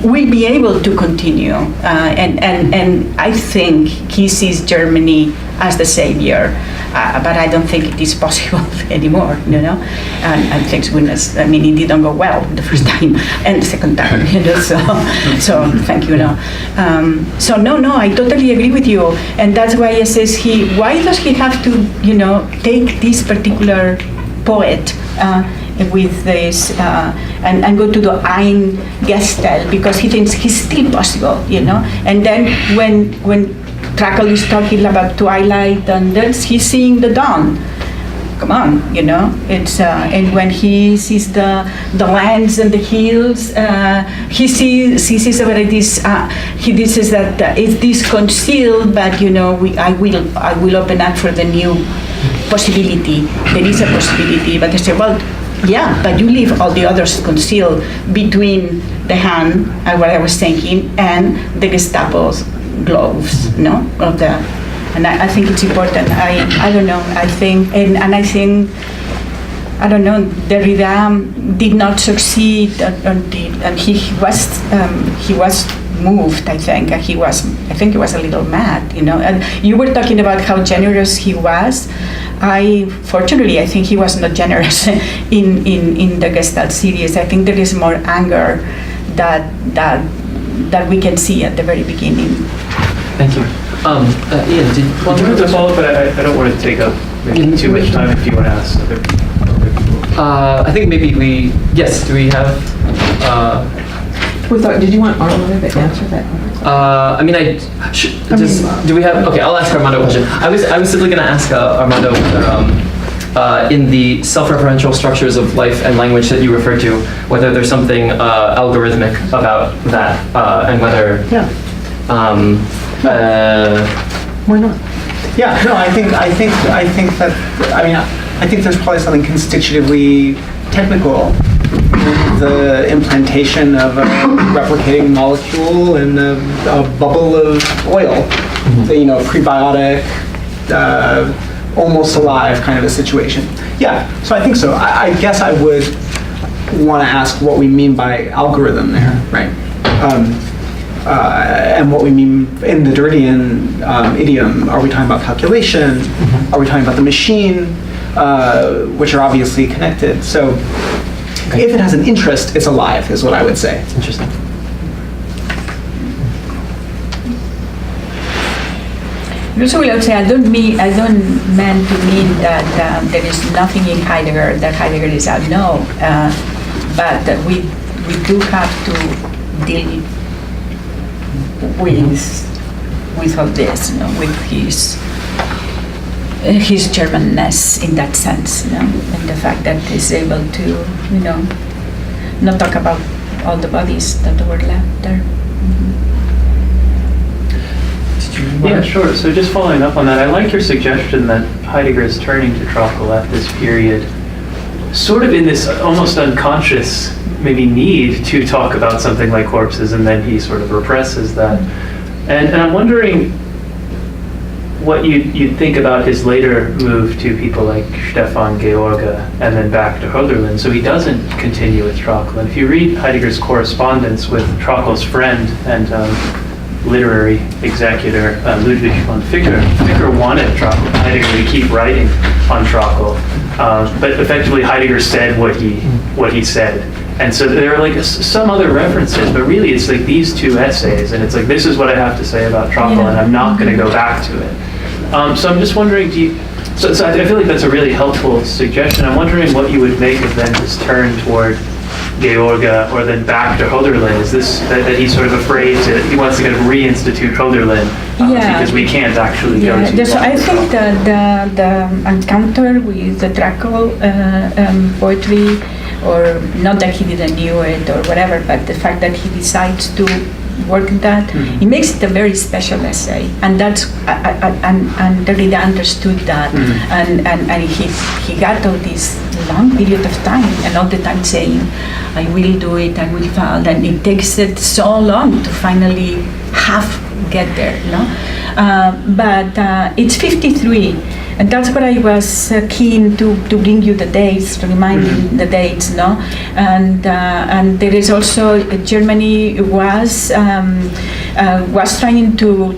will be able to continue. And I think he sees Germany as the savior, but I don't think it is possible anymore, you know. And thanks goodness, I mean, it didn't go well the first time and the second time, you know, so thank you, no. So no, I totally agree with you. And that's why I says why does he have to, you know, take this particular poet with this and go to the Ein Gestell, because he thinks he's still possible, you know. And then when Trakl is talking about twilight and this, he's seeing the dawn. Come on, you know. It's and when he sees the lands and the hills, he sees about this. He says that it's this concealed, but you know, I will open up for the new possibility. There is a possibility, but they say, well, yeah, but you leave all the others concealed between the hand, what I was thinking, and the Gestapo's gloves, no, of the. And I think it's important. I don't know. I think, and I think, I don't know. Derrida did not succeed, and he was moved. I think he was a little mad, you know. And you were talking about how generous he was. Fortunately, I think he was not generous in the Gestalt series. I think there is more anger that we can see at the very beginning. Thank you. Ian, did you want to follow up? But I don't want to take up maybe too much time if you want to ask other people. I think maybe do we have... Did you want Armando to answer that? I mean, do we have... Okay, I'll ask Armando a question. I was simply going to ask Armando whether, in the self-referential structures of life and language that you referred to, whether there's something algorithmic about that, and whether... Yeah. Why not? Yeah, no, I think that, I mean, I think there's probably something constitutively technical in the implantation of a replicating molecule in a bubble of oil, you know, prebiotic, almost alive kind of a situation. Yeah, so I think so. I guess I would want to ask what we mean by algorithm there, right? And what we mean in the Derridian idiom. Are we talking about calculation? Are we talking about the machine? Which are obviously connected. So if it has an interest, it's alive, is what I would say. Interesting. Also, I would say I don't mean to mean that there is nothing in Heidegger, that Heidegger is out. No, but that we do have to deal with all this, you know, with his Germanness in that sense, you know, and the fact that he's able to, you know, not talk about all the bodies that were left there. Yeah, sure. So just following up on that, I like your suggestion that Heidegger is turning to Trakl at this period, sort of in this almost unconscious maybe need to talk about something like corpses, and then he sort of represses that. And I'm wondering what you'd think about his later move to people like Stefan George and then back to Hölderlin. So he doesn't continue with Trakl. And if you read Heidegger's correspondence with Trakl's friend and literary executor Ludwig von Ficker, Ficker wanted Heidegger to keep writing on Trakl, but effectively Heidegger said what he said. And so there are like some other references, but really it's like these two essays, and it's like, this is what I have to say about Trakl, and I'm not going to go back to it. So I'm just wondering, so I feel like that's a really helpful suggestion. I'm wondering what you would make of then his turn toward George or then back to Hölderlin. Is this that he's sort of afraid he wants to kind of reinstitute Hölderlin because we can't actually go to so I think the encounter with the Trakl poetry, or not that he didn't knew it or whatever, but the fact that he decides to work on that, it makes it a very special essay, and that's and Derrida understood that, and he got all this long period of time, and all the time saying, I will do it, I will fail, and it takes it so long to finally get there, no? But it's 53. And that's what I was keen to bring you the dates, reminding the dates, no? And there is also Germany was trying to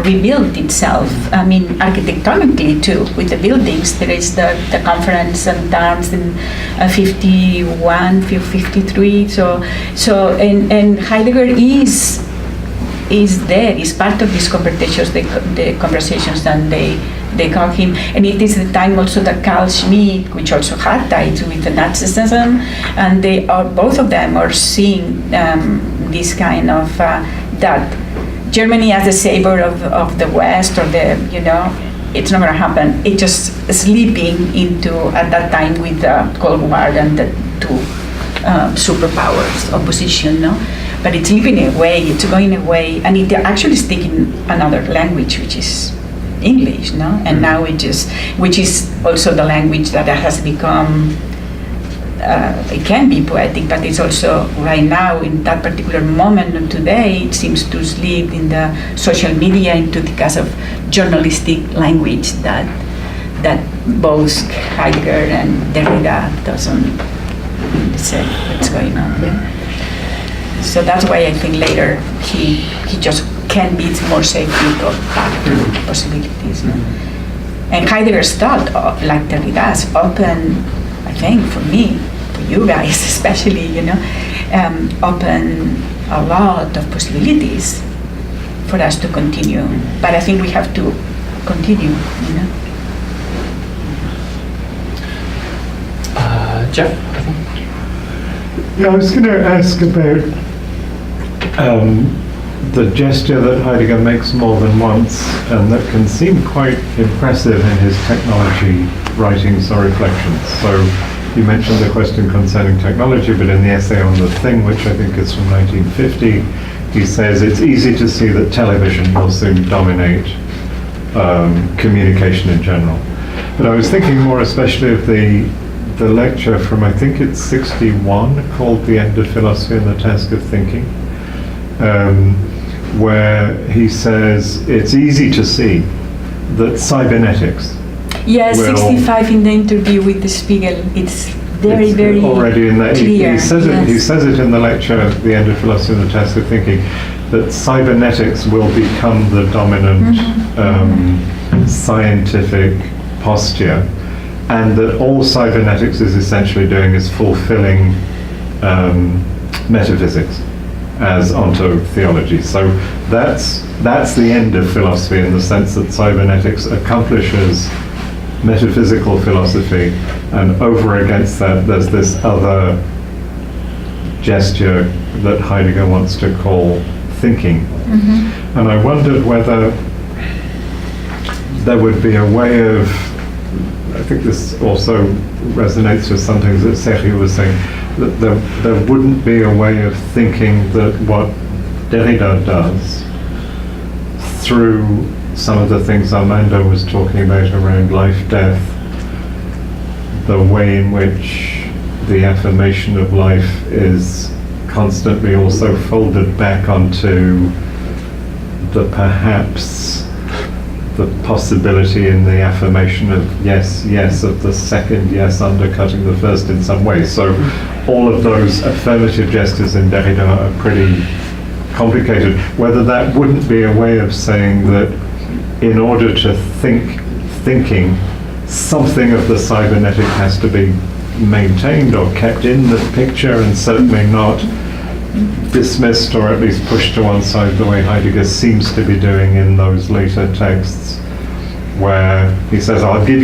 rebuild itself. I mean, architectonically too, with the buildings. There is the conference and dance in 51, 53. So and Heidegger is there, is part of these conversations, the conversations, and they call him, and it is the time also that Carl Schmitt, which also had ties with the Nazism, and they are, both of them are seeing this kind of that Germany as the savior of the West, or the, it's not going to happen. It's just sleeping into, at that time, with the Cold War and the two superpowers opposition, no? But it's slipping away, it's going away, and it actually speaking another language, which is English, no? And now which is also the language that has become, it can be poetic, but it's also right now, in that particular moment of today, it seems to slip in the social media into the case of journalistic language that both Heidegger and Derrida doesn't say what's going on. Yeah? So that's why I think later he just can be more safe to back to possibilities. No? And Heidegger's thought, like Derrida's, open, I think, for me, for you guys especially, open a lot of possibilities for us to continue. But I think we have to continue, Jeff, I think. Yeah, I was going to ask about the gesture that Heidegger makes more than once, and that can seem quite impressive in his technology writings or reflections. So you mentioned the question concerning technology, but in the essay on the thing, which I think is from 1950, he says it's easy to see that television will soon dominate communication in general. But I was thinking more especially of the lecture from, I think it's 61, called The End of Philosophy and the Task of Thinking, where he says it's easy to see that cybernetics. Yes, 65 in the interview with the Spiegel. It's very, very already in that clear. He says it in the lecture, The End of Philosophy and the Task of Thinking, that cybernetics will become the dominant scientific posture, and that all cybernetics is essentially doing is fulfilling metaphysics as ontotheology. So that's the end of philosophy, in the sense that cybernetics accomplishes metaphysical philosophy, and over against that there's this other gesture that Heidegger wants to call thinking. And I wondered whether there would be a way of, I think this also resonates with some things that Sergio was saying, that there wouldn't be a way of thinking that what Derrida does, through some of the things Armando was talking about around life, death, the way in which the affirmation of life is constantly also folded back onto the perhaps, the possibility in the affirmation of yes, yes, of the second yes undercutting the first in some way. So all of those affirmative gestures in Derrida are pretty complicated. Whether that wouldn't be a way of saying that in order to thinking, something of the cybernetic has to be maintained or kept in the picture, and certainly not dismissed or at least pushed to one side the way Heidegger seems to be doing in those later texts, where he says, I'll give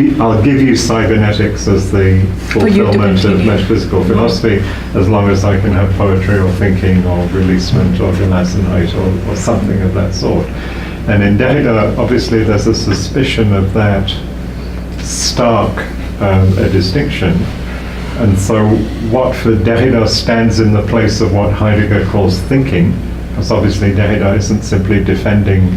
you cybernetics as the fulfillment of metaphysical philosophy, as long as I can have poetry or thinking or releasement or Gelassenheit or something of that sort. And in Derrida, obviously there's a suspicion of that stark a distinction. And so what for Derrida stands in the place of what Heidegger calls thinking, because obviously Derrida isn't simply defending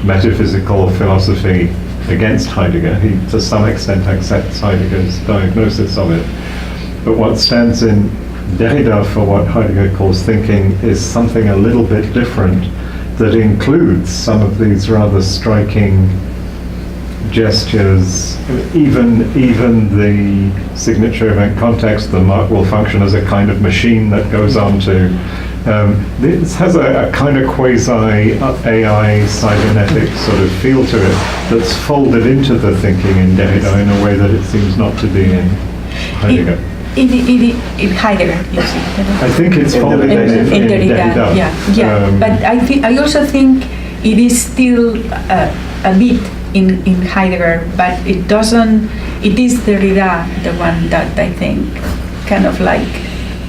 metaphysical philosophy against Heidegger. He, to some extent, accepts Heidegger's diagnosis of it. But what stands in Derrida for what Heidegger calls thinking is something a little bit different, that includes some of these rather striking gestures, even the signature event context, the mark will function as a kind of machine that goes on to. This has a kind of quasi-AI cybernetic sort of feel to it that's folded into the thinking in Derrida in a way that it seems not to be in Heidegger. In Heidegger, you see. I think it's folded in Derrida. Yeah. But I also think it is still a bit in Heidegger, but it doesn't. It is Derrida, the one that I think kind of like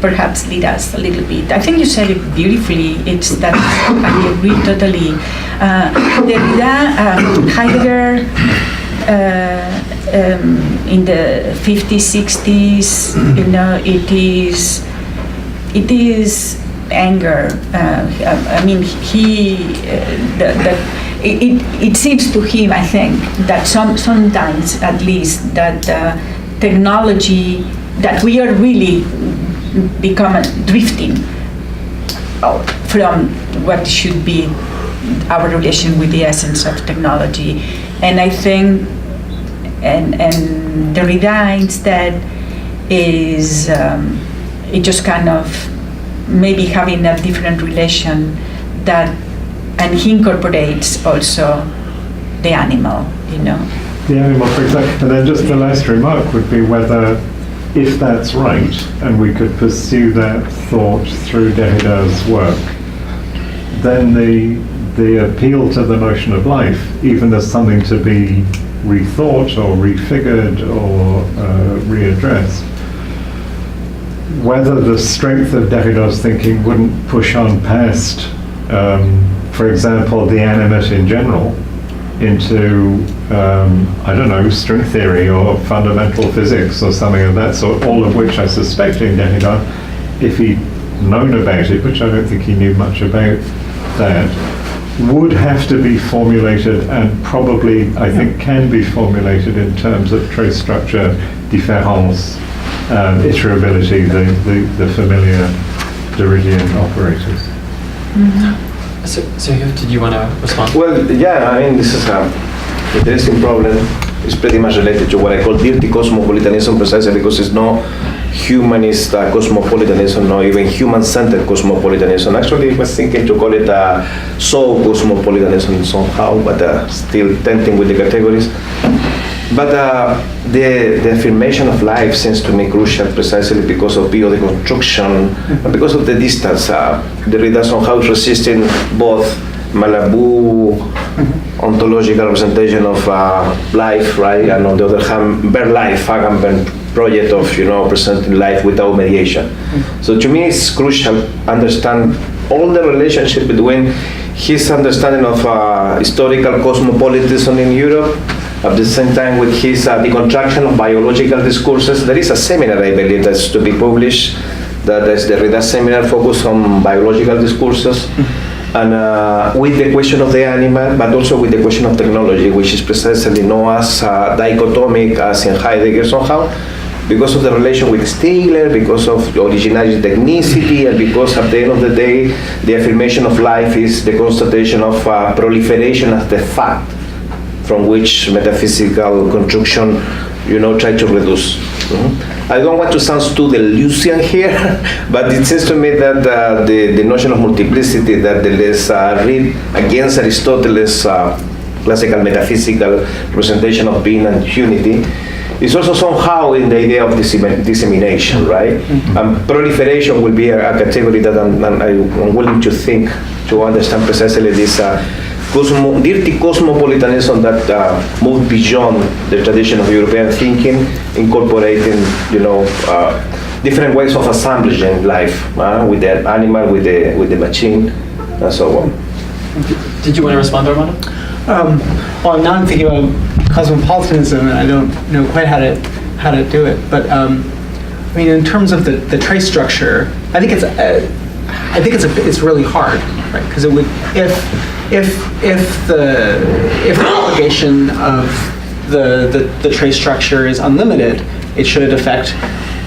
perhaps lead us a little bit. I think you said it beautifully. It's that I agree totally. Derrida, Heidegger, in the 50s, 60s, you know, it is anger. I mean, it seems to him, I think, that sometimes at least that technology, that we are really become drifting from what should be our relation with the essence of technology. And I think, and Derrida instead is it just kind of maybe having a different relation that, and he incorporates also the animal, you know. The animal, for example. And then just the last remark would be whether, if that's right, and we could pursue that thought through Derrida's work, then the appeal to the notion of life, even as something to be rethought or refigured or readdressed, whether the strength of Derrida's thinking wouldn't push on past, for example, the animate in general, into, I don't know, string theory or fundamental physics or something of that sort, all of which I suspect in Derrida, if he'd known about it, which I don't think he knew much about that, would have to be formulated, and probably, I think, can be formulated in terms of trace structure, difference, iterability, the familiar Derridian operators. Mm-hmm. Sergio, did you want to respond? Well, yeah, I mean, this is an interesting problem. It's pretty much related to what I call dirty cosmopolitanism, precisely because it's no humanist cosmopolitanism, no even human-centered cosmopolitanism. Actually, I was thinking to call it soul cosmopolitanism somehow, but still tempting with the categories. But the affirmation of life seems to me crucial precisely because of biodeconstruction and because of the distance. Derrida somehow is resisting both Malabou ontological representation of life, right, and on the other hand, bare life, Agamben project of, you know, presenting life without mediation. So to me, it's crucial to understand all the relationship between his understanding of historical cosmopolitanism in Europe, at the same time with his deconstruction of biological discourses. There is a seminar, I believe, that's to be published, that is the Derrida seminar focused on biological discourses, and with the question of the animal, but also with the question of technology, which is precisely known as dichotomic as in Heidegger somehow, because of the relation with Stigler, because of originality, technicity, and because at the end of the day, the affirmation of life is the constatation of proliferation as the fact from which metaphysical construction, you know, try to reduce. I don't want to sound too Deleuzian here, but it seems to me that the notion of multiplicity that Deleuze read against Aristotle's classical metaphysical representation of being and unity is also somehow in the idea of dissemination, right? Proliferation will be a category that I'm willing to think, to understand precisely this dirty cosmopolitanism that moved beyond the tradition of European thinking, incorporating, you know, different ways of assemblaging life with the animal, with the machine, and so on. Did you want to respond, Armando? Well, now I'm thinking about cosmopolitanism, and I don't know quite how to do it. But I mean, in terms of the trace structure, I think it's really hard, right? Because it would if the propagation of the trace structure is unlimited, it should affect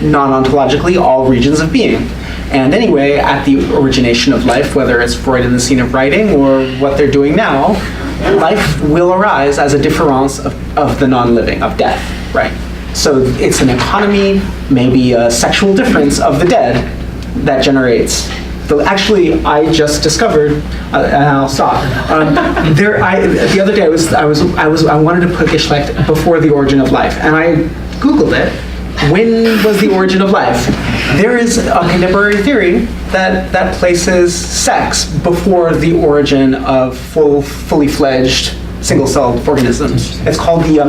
non-ontologically all regions of being. And anyway, at the origination of life, whether it's Freud in the scene of writing or what they're doing now, life will arise as a difference of the non-living, of death, right? So it's an economy, maybe a sexual difference of the dead that generates. Actually, I just discovered, and I'll stop. The other day, I wanted to put Geschlecht before the origin of life, and I Googled it. When was the origin of life? There is a contemporary theory that places sex before the origin of fully fledged single-celled organisms. It's called the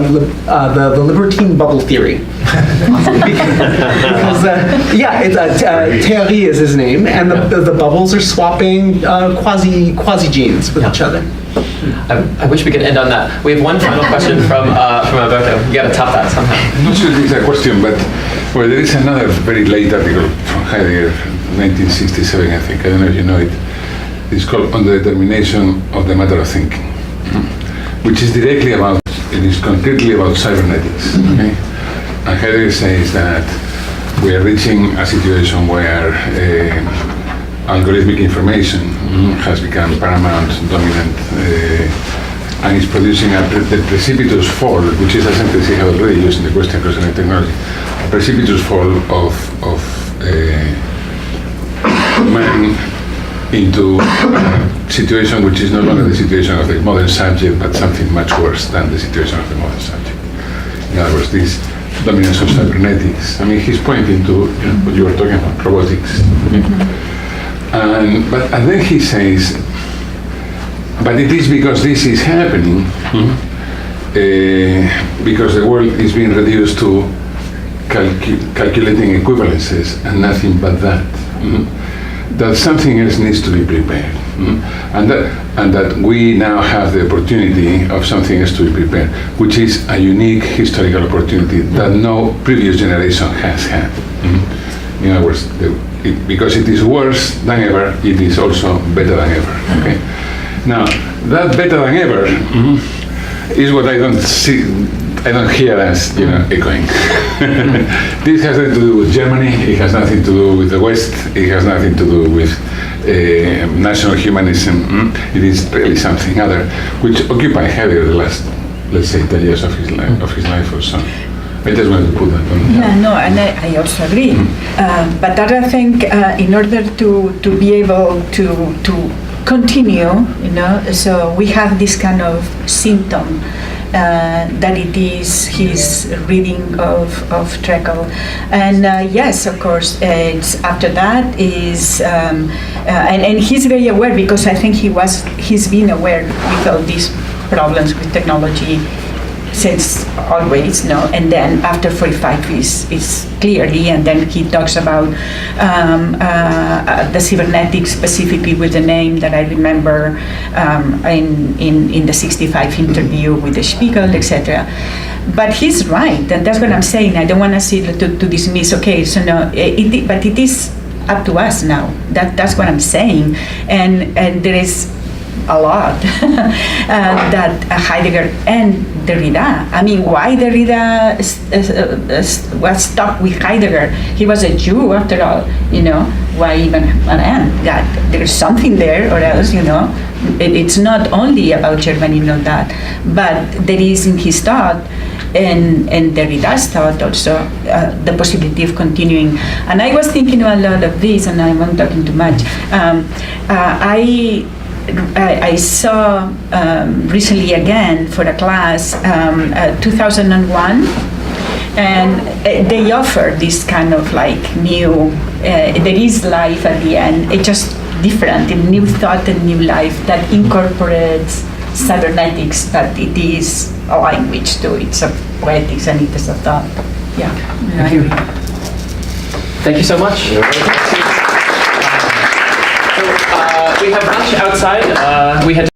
libertine bubble theory. Because, Teresa is his name, and the bubbles are swapping quasi genes with each other. I wish we could end on that. We have one final question from Alberto. You got to top that somehow. I'm not sure if it's a question, but well, there is another very late article from Heidegger, 1967, I think. I don't know if you know it. It's called On the Determination of the Matter of Thinking, which is directly about, it is concretely about cybernetics. Okay? And Heidegger says that we are reaching a situation where algorithmic information has become paramount, dominant, and is producing the precipitous fall, which is a sentence he had already used in the question concerning technology, a precipitous fall of man into a situation which is no longer the situation of the modern subject, but something much worse than the situation of the modern subject. In other words, this dominance of cybernetics. I mean, he's pointing to what you were talking about, robotics. And then he says, but it is because this is happening, because the world is being reduced to calculating equivalences and nothing but that, that something else needs to be prepared. And that we now have the opportunity of something else to be prepared, which is a unique historical opportunity that no previous generation has had. In other words, because it is worse than ever, it is also better than ever. Okay? Now, that better than ever is what I don't see, I don't hear as echoing. This has nothing to do with Germany, it has nothing to do with the West, it has nothing to do with national humanism. It is really something other, which occupied Heidegger the last, let's say, 10 years of his life or so. I just wanted to put that on. Yeah, no, and I also agree. But I think in order to be able to continue, so we have this kind of symptom that it is his reading of Trekkel. And yes, of course, it's after that is, and he's very aware, because I think he's been aware with all these problems with technology since always, and then after 45 is clearly, and then he talks about the cybernetics specifically with the name that I remember in the 65 interview with the Spiegel, etc. But he's right, and that's what I'm saying. I don't want to dismiss, okay, so no, but it is up to us now. That's what I'm saying, and there is a lot that Heidegger and Derrida. I mean, why Derrida was stuck with Heidegger? He was a Jew after all, why even God, there's something there, or else, it's not only about Germany, not that, but there is in his thought and Derrida's thought also the possibility of continuing. And I was thinking a lot of this, and I'm not talking too much. I saw recently again for a class 2001, and they offer this kind of like new, there is life at the end, it's just different, a new thought and new life that incorporates cybernetics, but it is a language too, it's a poetics and it is a thought. Yeah. Thank you. Thank you so much. We have lunch outside. We had